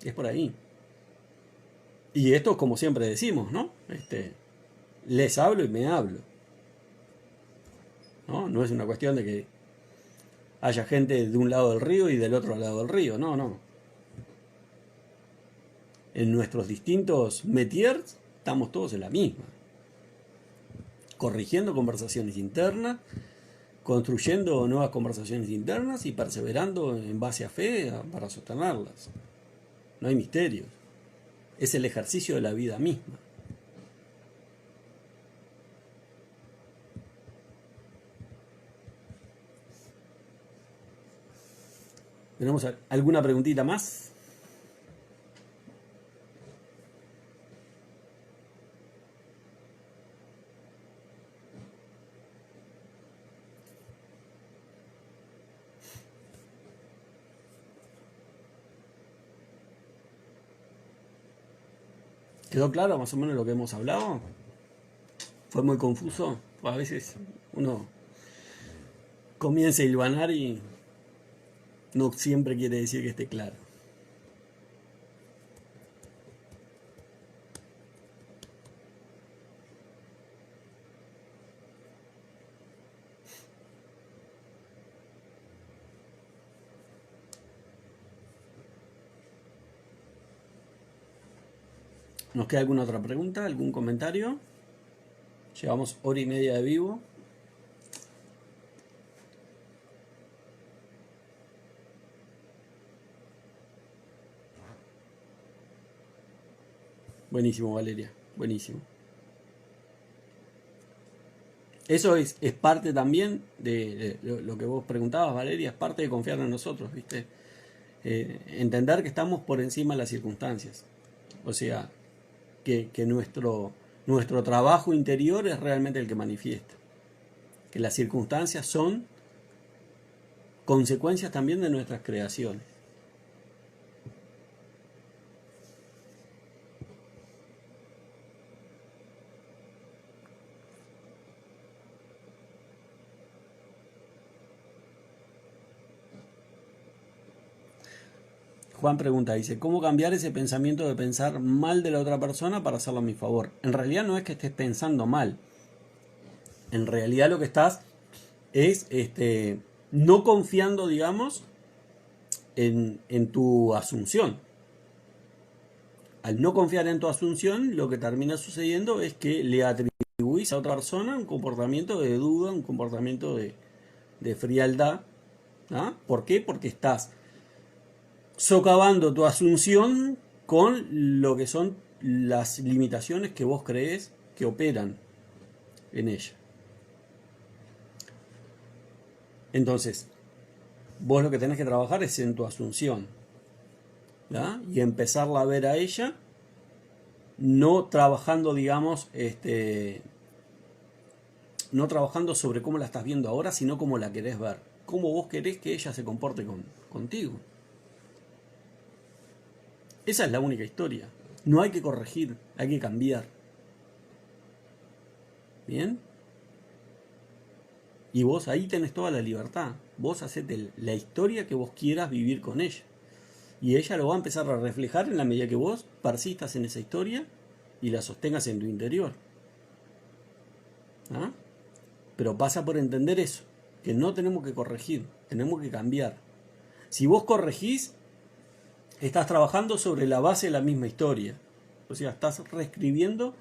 Es por ahí. Y esto, como siempre decimos, ¿no? Les hablo y me hablo. ¿No? No es una cuestión de que haya gente de un lado del río y del otro lado del río. No, no. En nuestros distintos métiers estamos todos en la misma. Corrigiendo conversaciones internas, construyendo nuevas conversaciones internas y perseverando en base a fe para sostenerlas. No hay misterios. Es el ejercicio de la vida misma. ¿Tenemos alguna preguntita más? ¿Quedó claro más o menos lo que hemos hablado? ¿Fue muy confuso? Pues a veces uno comienza a hilvanar y no siempre quiere decir que esté claro. ¿Nos queda alguna otra pregunta? ¿Algún comentario? Llevamos hora y media de vivo. Buenísimo, Valeria. Buenísimo. Eso es parte también de lo que vos preguntabas, Valeria, es parte de confiar en nosotros, ¿viste? Entender que estamos por encima de las circunstancias. O sea, que nuestro trabajo interior es realmente el que manifiesta. Que las circunstancias son consecuencias también de nuestras creaciones. Juan pregunta, dice, ¿cómo cambiar ese pensamiento de pensar mal de la otra persona para hacerlo a mi favor? En realidad no es que estés pensando mal. En realidad lo que estás es no confiando, digamos, en tu asunción. Al no confiar en tu asunción, lo que termina sucediendo es que le atribuís a otra persona un comportamiento de duda, un comportamiento de frialdad. ¿Ah? ¿Por qué? Porque estás socavando tu asunción con lo que son las limitaciones que vos crees que operan en ella. Entonces, vos lo que tenés que trabajar es en tu asunción, ¿ya? Y empezarla a ver a ella, no trabajando, digamos, no trabajando sobre cómo la estás viendo ahora, sino cómo la querés ver, cómo vos querés que ella se comporte contigo. Esa es la única historia. No hay que corregir, hay que cambiar. ¿Bien? Y vos ahí tenés toda la libertad. Vos hacete la historia que vos quieras vivir con ella. Y ella lo va a empezar a reflejar en la medida que vos persistas en esa historia y la sostengas en tu interior. ¿Ah? Pero pasa por entender eso, que no tenemos que corregir, tenemos que cambiar. Si vos corregís, estás trabajando sobre la base de la misma historia. O sea, estás reescribiendo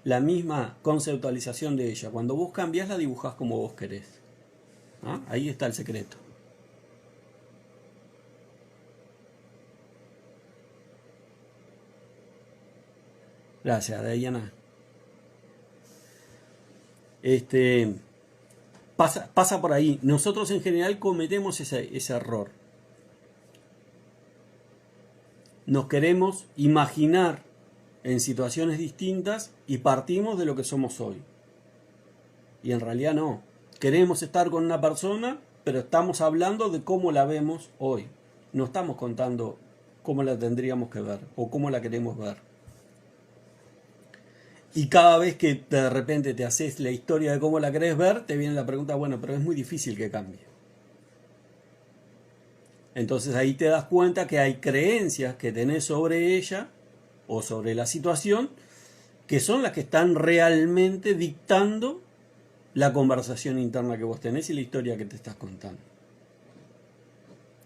la misma conceptualización de ella. Cuando vos cambiás, la dibujás como vos querés. ¿Ah? Ahí está el secreto. Gracias, Diana. Pasa por ahí. Nosotros en general cometemos ese error. Nos queremos imaginar en situaciones distintas y partimos de lo que somos hoy. Y en realidad no. Queremos estar con una persona, pero estamos hablando de cómo la vemos hoy. No estamos contando cómo la tendríamos que ver o cómo la queremos ver. Y cada vez que de repente te haces la historia de cómo la querés ver, te viene la pregunta, bueno, pero es muy difícil que cambie. Entonces ahí te das cuenta que hay creencias que tenés sobre ella o sobre la situación que son las que están realmente dictando la conversación interna que vos tenés y la historia que te estás contando.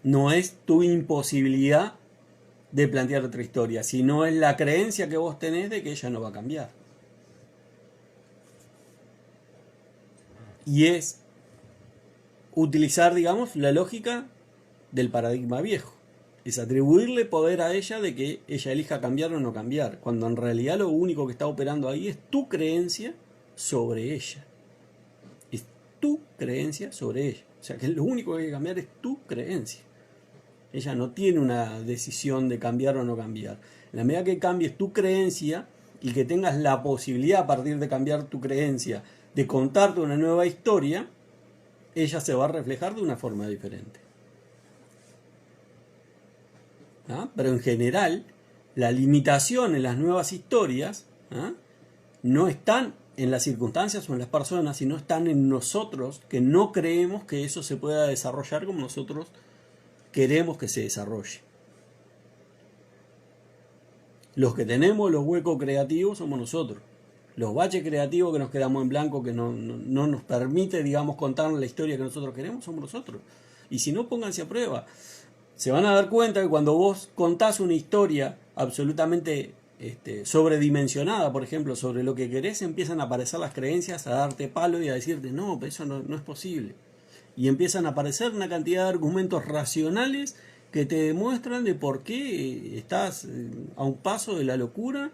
No es tu imposibilidad de plantear otra historia, sino es la creencia que vos tenés de que ella no va a cambiar. Y es utilizar, digamos, la lógica del paradigma viejo. Es atribuirle poder a ella de que ella elija cambiar o no cambiar, cuando en realidad lo único que está operando ahí es tu creencia sobre ella. Es tu creencia sobre ella. O sea que lo único que hay que cambiar es tu creencia. Ella no tiene una decisión de cambiar o no cambiar. En la medida que cambies tu creencia y que tengas la posibilidad a partir de cambiar tu creencia de contarte una nueva historia, ella se va a reflejar de una forma diferente. ¿Ah? Pero en general, la limitación en las nuevas historias no están en las circunstancias o en las personas, sino están en nosotros, que no creemos que eso se pueda desarrollar como nosotros queremos que se desarrolle. Los que tenemos los huecos creativos somos nosotros. Los baches creativos que nos quedamos en blanco, que no nos permite, digamos, contar la historia que nosotros queremos, somos nosotros. Y si no, pónganse a prueba. Se van a dar cuenta que cuando vos contás una historia absolutamente sobredimensionada, por ejemplo, sobre lo que querés, empiezan a aparecer las creencias, a darte palo y a decirte, no, pero eso no es posible. Y empiezan a aparecer una cantidad de argumentos racionales que te demuestran de por qué estás a un paso de la locura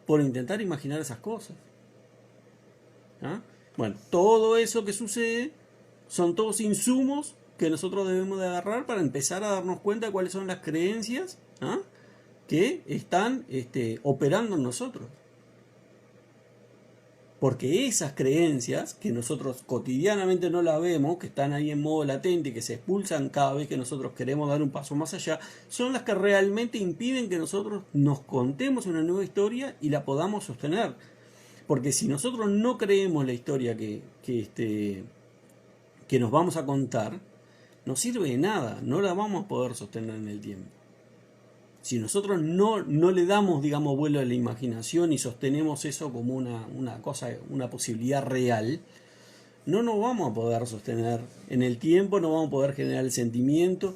por intentar imaginar esas cosas. ¿Ah? Bueno, todo eso que sucede son todos insumos que nosotros debemos de agarrar para empezar a darnos cuenta de cuáles son las creencias que están operando en nosotros. Porque esas creencias, que nosotros cotidianamente no las vemos, que están ahí en modo latente y que se expulsan cada vez que nosotros queremos dar un paso más allá, son las que realmente impiden que nosotros nos contemos una nueva historia y la podamos sostener. Porque si nosotros no creemos la historia que nos vamos a contar, no sirve de nada, no la vamos a poder sostener en el tiempo. Si nosotros no le damos, digamos, vuelo a la imaginación y sostenemos eso como una cosa, una posibilidad real, no nos vamos a poder sostener en el tiempo, no vamos a poder generar el sentimiento.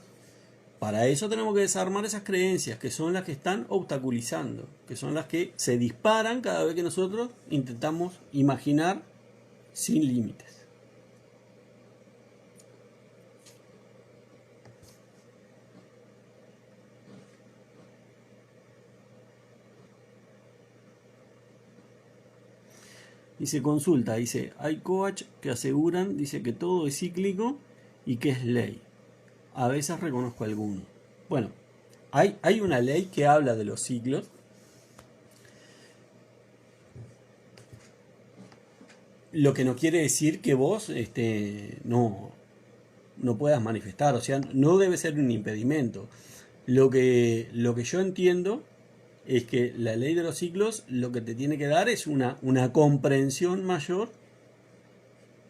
Para eso tenemos que desarmar esas creencias, que son las que están obstaculizando, que son las que se disparan cada vez que nosotros intentamos imaginar sin límites. Dice consulta, dice, hay coach que aseguran, dice que todo es cíclico y que es ley. A veces reconozco alguno. Bueno, hay una ley que habla de los ciclos. Lo que no quiere decir que vos no puedas manifestar, o sea, no debe ser un impedimento. Lo que yo entiendo es que la ley de los ciclos lo que te tiene que dar es una comprensión mayor,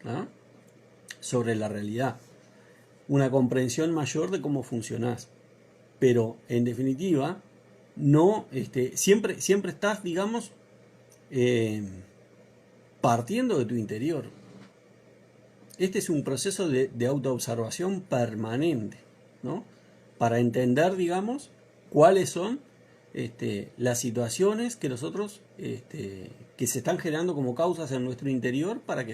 ¿no?, sobre la realidad, una comprensión mayor de cómo funcionás. Pero en definitiva, no, siempre estás, digamos, partiendo de tu interior. Este es un proceso de autoobservación permanente, ¿no?, para entender, digamos, cuáles son las situaciones que nosotros que se están generando como causas en nuestro interior para que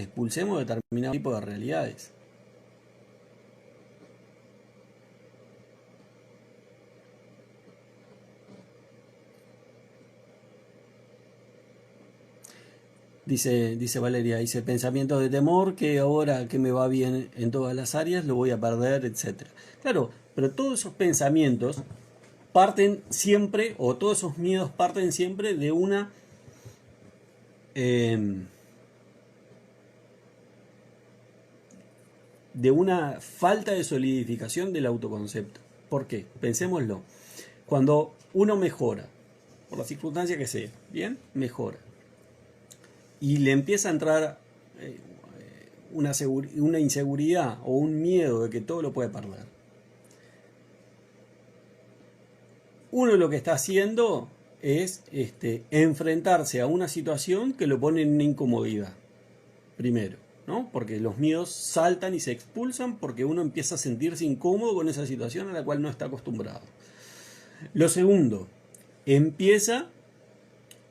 expulsemos determinado tipo de realidades. Dice Valeria, dice pensamiento de temor, que ahora que me va bien en todas las áreas lo voy a perder, etc. Claro, pero todos esos pensamientos parten siempre, o todos esos miedos parten siempre de una falta de solidificación del autoconcepto. ¿Por qué? Pensémoslo. Cuando uno mejora, por la circunstancia que sea, bien, mejora, y le empieza a entrar una inseguridad o un miedo de que todo lo puede perder, uno lo que está haciendo es enfrentarse a una situación que lo pone en una incomodidad, primero, ¿no? Porque los miedos saltan y se expulsan porque uno empieza a sentirse incómodo con esa situación a la cual no está acostumbrado. Lo segundo, empieza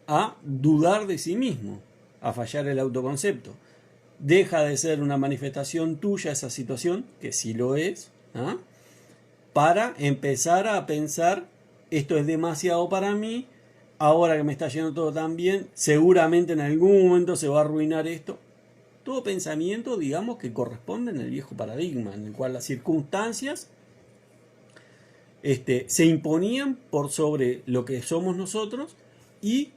a dudar de sí mismo, a fallar el autoconcepto. Deja de ser una manifestación tuya esa situación, que sí lo es, ¿ah?, para empezar a pensar, esto es demasiado para mí, ahora que me está yendo todo tan bien, seguramente en algún momento se va a arruinar esto. Todo pensamiento, digamos, que corresponde en el viejo paradigma, en el cual las circunstancias se imponían por sobre lo que somos nosotros y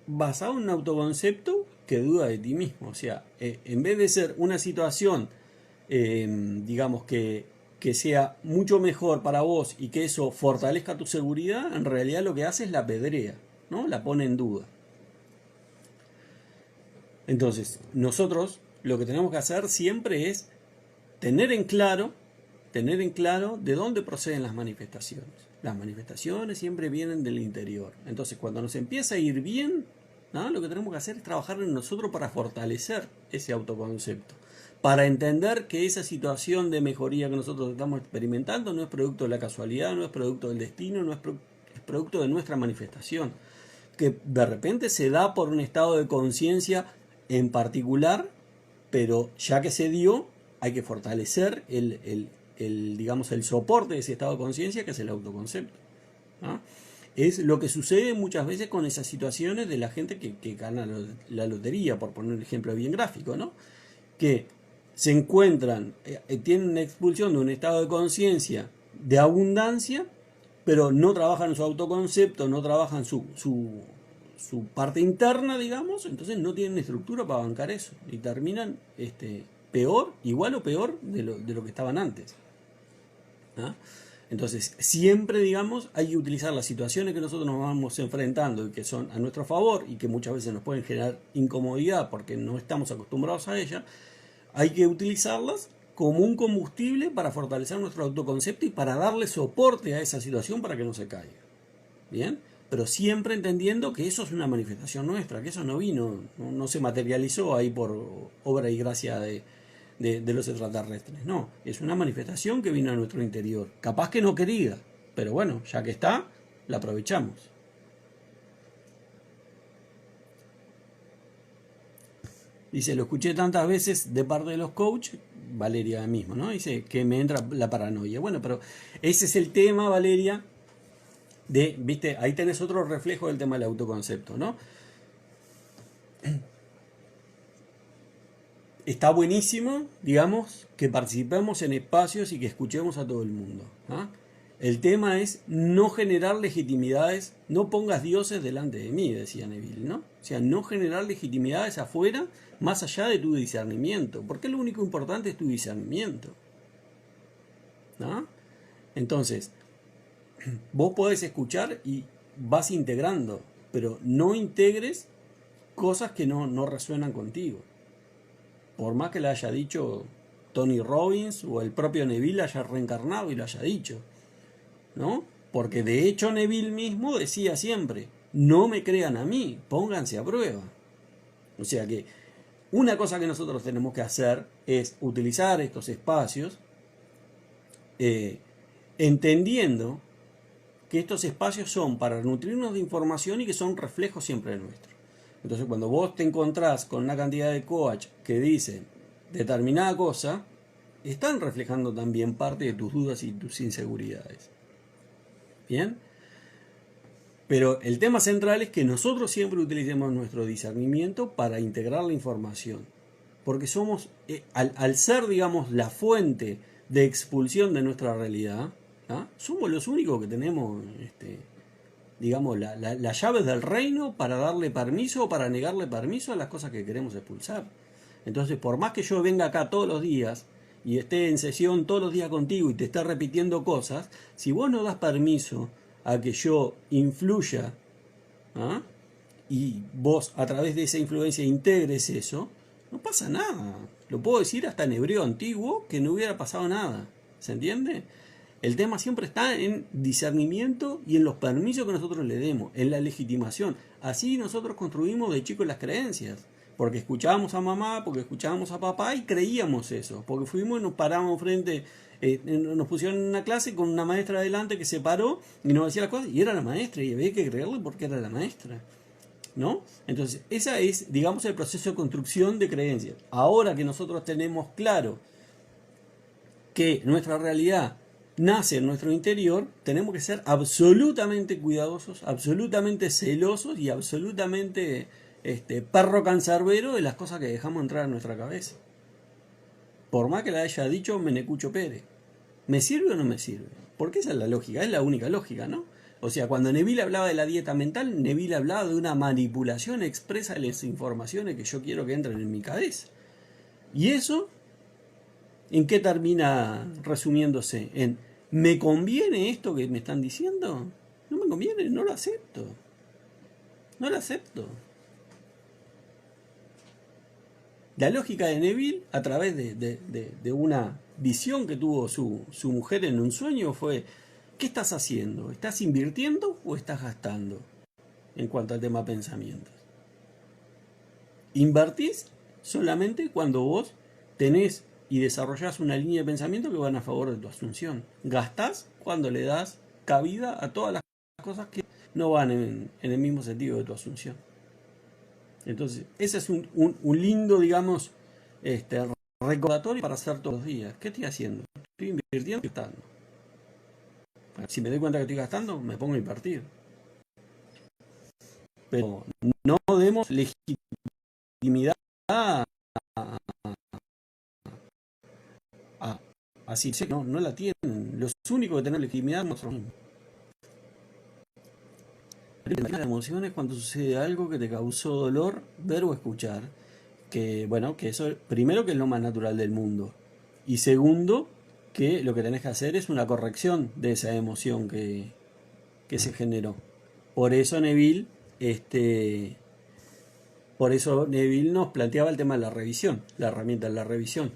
basado en un autoconcepto que duda de ti mismo. O sea, en vez de ser una situación, digamos, que sea mucho mejor para vos y que eso fortalezca tu seguridad, en realidad lo que hace es la apedrea, ¿no?, la pone en duda. Entonces, nosotros lo que tenemos que hacer siempre es tener en claro de dónde proceden las manifestaciones. Las manifestaciones siempre vienen del interior. Entonces, cuando nos empieza a ir bien, ¿no?, lo que tenemos que hacer es trabajar en nosotros para fortalecer ese autoconcepto, para entender que esa situación de mejoría que nosotros estamos experimentando no es producto de la casualidad, no es producto del destino, no es producto de nuestra manifestación, que de repente se da por un estado de conciencia en particular, pero ya que se dio, hay que fortalecer digamos, el soporte de ese estado de conciencia, que es el autoconcepto, ¿no? Es lo que sucede muchas veces con esas situaciones de la gente que gana la lotería, por poner un ejemplo bien gráfico, ¿no?, que se encuentran, tienen una expulsión de un estado de conciencia de abundancia, pero no trabajan su autoconcepto, no trabajan su parte interna, digamos, entonces no tienen estructura para bancar eso y terminan peor, igual o peor de lo que estaban antes, ¿ah? Entonces, siempre, digamos, hay que utilizar las situaciones que nosotros nos vamos enfrentando y que son a nuestro favor y que muchas veces nos pueden generar incomodidad porque no estamos acostumbrados a ellas. Hay que utilizarlas como un combustible para fortalecer nuestro autoconcepto y para darle soporte a esa situación para que no se caiga. ¿Bien? Pero siempre entendiendo que eso es una manifestación nuestra, que eso no vino, no se materializó ahí por obra y gracia de los extraterrestres. No, es una manifestación que vino a nuestro interior. Capaz que no querida, pero bueno, ya que está, la aprovechamos. Dice, lo escuché tantas veces de parte de los coaches, Valeria mismo, ¿no? Dice que me entra la paranoia. Bueno, pero ese es el tema, Valeria, viste, ahí tenés otro reflejo del tema del autoconcepto, ¿no? Está buenísimo, digamos, que participemos en espacios y que escuchemos a todo el mundo. ¿Ah? El tema es no generar legitimidades, no pongas dioses delante de mí, decía Neville, ¿no? O sea, no generar legitimidades afuera más allá de tu discernimiento, porque lo único importante es tu discernimiento. ¿No? Entonces, vos podés escuchar y vas integrando, pero no integres cosas que no resuenan contigo. Por más que le haya dicho Tony Robbins o el propio Neville haya reencarnado y lo haya dicho, ¿no? Porque de hecho Neville mismo decía siempre, no me crean a mí, pónganse a prueba. O sea que una cosa que nosotros tenemos que hacer es utilizar estos espacios entendiendo que estos espacios son para nutrirnos de información y que son reflejos siempre nuestros. Entonces cuando vos te encontrás con una cantidad de coach que dicen determinada cosa, están reflejando también parte de tus dudas y tus inseguridades. ¿Bien? Pero el tema central es que nosotros siempre utilicemos nuestro discernimiento para integrar la información. Porque somos, al ser, digamos, la fuente de expulsión de nuestra realidad, ¿ah? Somos los únicos que tenemos, digamos, las llaves del reino para darle permiso o para negarle permiso a las cosas que queremos expulsar. Entonces, por más que yo venga acá todos los días y esté en sesión todos los días contigo y te esté repitiendo cosas, si vos no das permiso a que yo influya, ¿ah? Y vos a través de esa influencia integres eso, no pasa nada. Lo puedo decir hasta en hebreo antiguo que no hubiera pasado nada. ¿Se entiende? El tema siempre está en discernimiento y en los permisos que nosotros le demos, en la legitimación. Así nosotros construimos de chicos las creencias. Porque escuchábamos a mamá, porque escuchábamos a papá y creíamos eso. Porque fuimos y nos paramos frente, nos pusieron en una clase con una maestra adelante que se paró y nos decía las cosas y era la maestra y había que creerle porque era la maestra. ¿No? Entonces, ese es, digamos, el proceso de construcción de creencias. Ahora que nosotros tenemos claro que nuestra realidad nace en nuestro interior, tenemos que ser absolutamente cuidadosos, absolutamente celosos y absolutamente perro cancerbero de las cosas que dejamos entrar en nuestra cabeza. Por más que la haya dicho Menecucho Pérez. ¿Me sirve o no me sirve? Porque esa es la lógica, es la única lógica, ¿no? O sea, cuando Neville hablaba de la dieta mental, Neville hablaba de una manipulación expresa de las informaciones que yo quiero que entren en mi cabeza. ¿Y eso en qué termina resumiéndose? En, ¿me conviene esto que me están diciendo? No me conviene, no lo acepto. No lo acepto. La lógica de Neville, a través de una visión que tuvo su mujer en un sueño, fue: ¿qué estás haciendo? ¿Estás invirtiendo o estás gastando? En cuanto al tema pensamientos. Invertís solamente cuando vos tenés y desarrollás una línea de pensamiento que van a favor de tu asunción. Gastás cuando le das cabida a todas las cosas que no van en el mismo sentido de tu asunción. Entonces, ese es un lindo, digamos, recordatorio para hacer todos los días. ¿Qué estoy haciendo? Estoy invirtiendo y gastando. Si me doy cuenta que estoy gastando, me pongo a invertir. Pero no demos legitimidad así. No la tienen. Los únicos que tienen legitimidad no son los mismos. La emoción es cuando sucede algo que te causó dolor ver o escuchar. Que bueno, que eso primero que es lo más natural del mundo. Y segundo, que lo que tenés que hacer es una corrección de esa emoción que se generó. Por eso Neville nos planteaba el tema de la revisión, la herramienta de la revisión.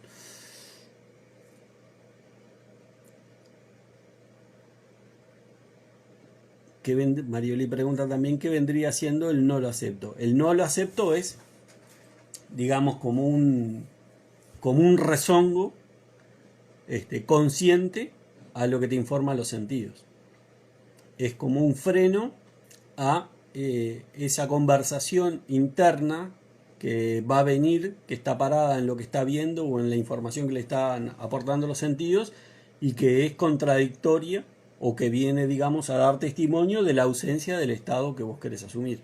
Marioli pregunta también qué vendría siendo el no lo acepto. El no lo acepto es, digamos, como un rezongo consciente a lo que te informan los sentidos. Es como un freno a esa conversación interna que va a venir, que está parada en lo que está viendo o en la información que le están aportando los sentidos y que es contradictoria o que viene, digamos, a dar testimonio de la ausencia del estado que vos querés asumir.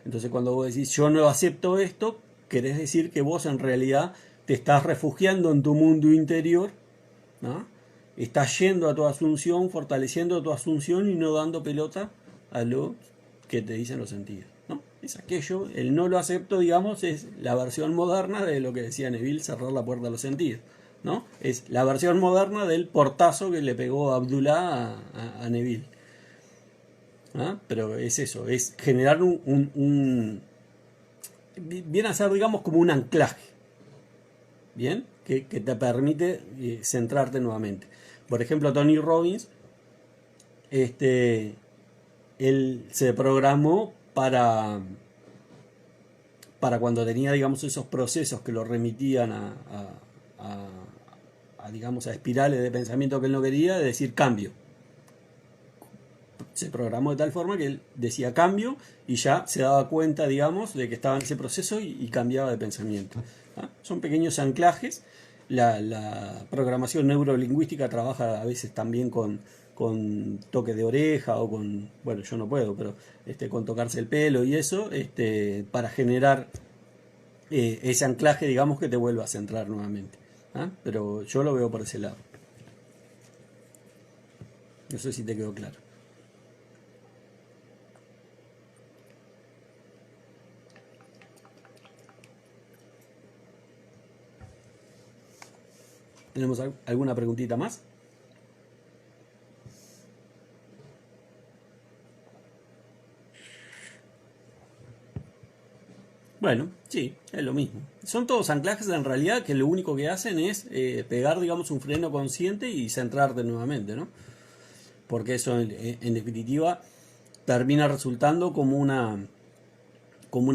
Entonces cuando vos decís yo no acepto esto, querés decir que vos en realidad te estás refugiando en tu mundo interior, ¿no? Estás yendo a tu asunción, fortaleciendo tu asunción y no dando pelota a lo que te dicen los sentidos, ¿no? Es aquello, el no lo acepto, digamos, es la versión moderna de lo que decía Neville, cerrar la puerta a los sentidos, ¿no? Es la versión moderna del portazo que le pegó Abdullah a Neville. ¿Ah? Pero es eso, es generar viene a ser, digamos, como un anclaje, ¿bien? Que te permite centrarte nuevamente. Por ejemplo, Tony Robbins, él se programó para cuando tenía, digamos, esos procesos que lo remitían digamos, a espirales de pensamiento que él no quería, de decir cambio. Se programó de tal forma que él decía cambio y ya se daba cuenta, digamos, de que estaba en ese proceso y cambiaba de pensamiento. ¿Ah? Son pequeños anclajes. La programación neurolingüística trabaja a veces también con toque de oreja o con, bueno, yo no puedo, pero con tocarse el pelo y eso, para generar ese anclaje, digamos, que te vuelva a centrar nuevamente. ¿Ah? Pero yo lo veo por ese lado. No sé si te quedó claro. ¿Tenemos alguna preguntita más? Bueno, sí, es lo mismo. Son todos anclajes en realidad que lo único que hacen es pegar, digamos, un freno consciente y centrarte nuevamente, ¿no? Porque eso en definitiva termina resultando como una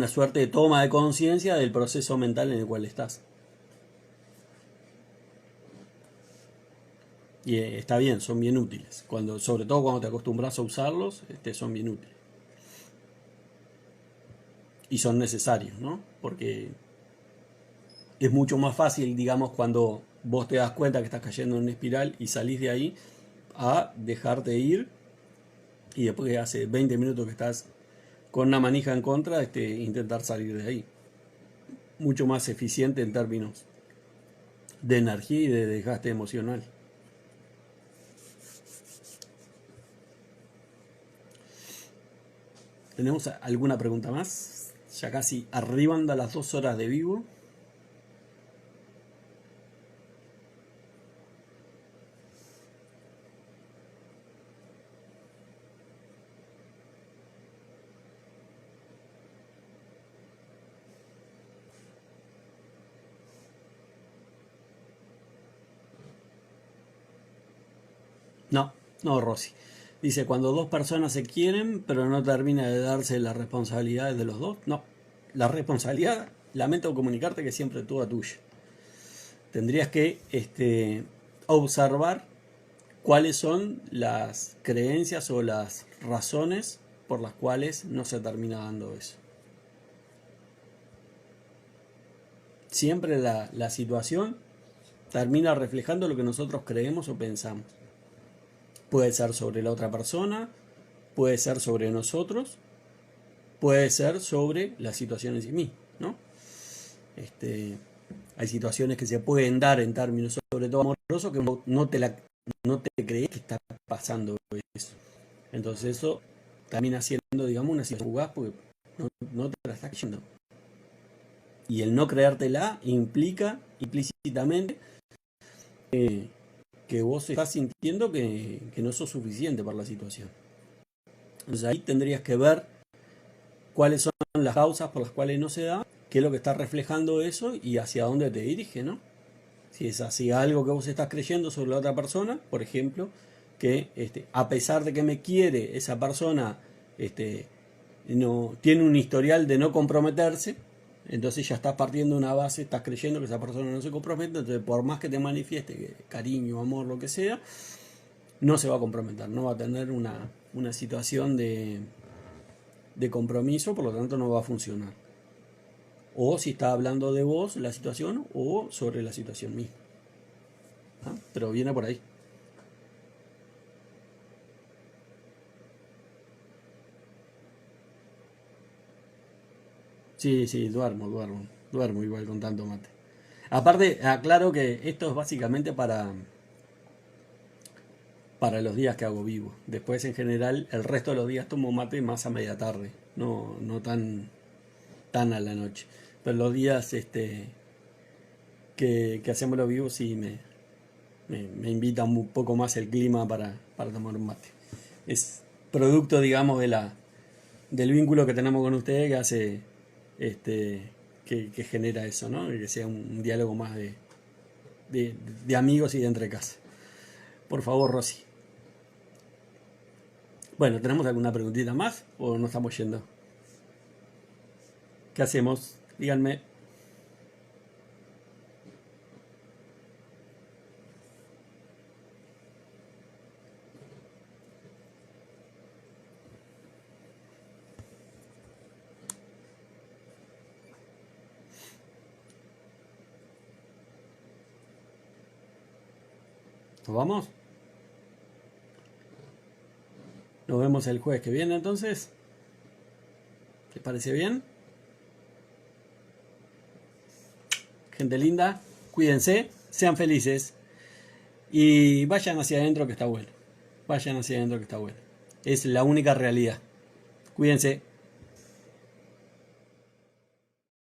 suerte de toma de conciencia del proceso mental en el cual estás. Y está bien, son bien útiles. Sobre todo cuando te acostumbras a usarlos, son bien útiles. Y son necesarios, ¿no? Porque es mucho más fácil, digamos, cuando vos te das cuenta que estás cayendo en una espiral y salís de ahí, a dejarte ir y después que hace 20 minutos que estás con una manija en contra, intentar salir de ahí. Mucho más eficiente en términos de energía y de desgaste emocional. ¿Tenemos alguna pregunta más? Ya casi arriban a las 2 horas de vivo. No, Rosy. Dice, cuando dos personas se quieren, pero no termina de darse las responsabilidades de los dos. No, la responsabilidad, lamento comunicarte que siempre es toda tuya. Tendrías que observar cuáles son las creencias o las razones por las cuales no se termina dando eso. Siempre la situación termina reflejando lo que nosotros creemos o pensamos. Puede ser sobre la otra persona, puede ser sobre nosotros, puede ser sobre la situación en sí misma, ¿no? Hay situaciones que se pueden dar en términos sobre todo amorosos que no te crees que está pasando eso. Entonces eso termina siendo, digamos, una situación fugaz porque no te la estás creyendo. Y el no creértela implica implícitamente que vos estás sintiendo que no sos suficiente para la situación. Entonces ahí tendrías que ver cuáles son las causas por las cuales no se da, qué es lo que está reflejando eso y hacia dónde te dirige, ¿no? Si es hacia algo que vos estás creyendo sobre la otra persona, por ejemplo, que a pesar de que me quiere, esa persona no tiene un historial de no comprometerse, entonces ya estás partiendo de una base, estás creyendo que esa persona no se compromete, entonces por más que te manifieste cariño, amor, lo que sea, no se va a comprometer, no va a tener una situación de compromiso, por lo tanto no va a funcionar. O si está hablando de vos, la situación, o sobre la situación misma. ¿Ah? Pero viene por ahí. Sí, sí, duermo igual con tanto mate. Aparte, aclaro que esto es básicamente para los días que hago vivo. Después, en general, el resto de los días tomo mate más a media tarde, no tan a la noche. Pero los días que hacemos los vivos sí me invita un poco más el clima para tomar un mate. Es producto, digamos, del vínculo que tenemos con ustedes que hace que genera eso, ¿no? Que sea un diálogo más de amigos y de entre casa. Por favor, Rosy. Bueno, ¿tenemos alguna preguntita más o nos estamos yendo? ¿Qué hacemos? Díganme. ¿Nos vamos? Nos vemos el jueves que viene entonces. ¿Les parece bien? Gente linda, cuídense, sean felices y vayan hacia adentro que está bueno. Vayan hacia adentro que está bueno. Es la única realidad. Cuídense.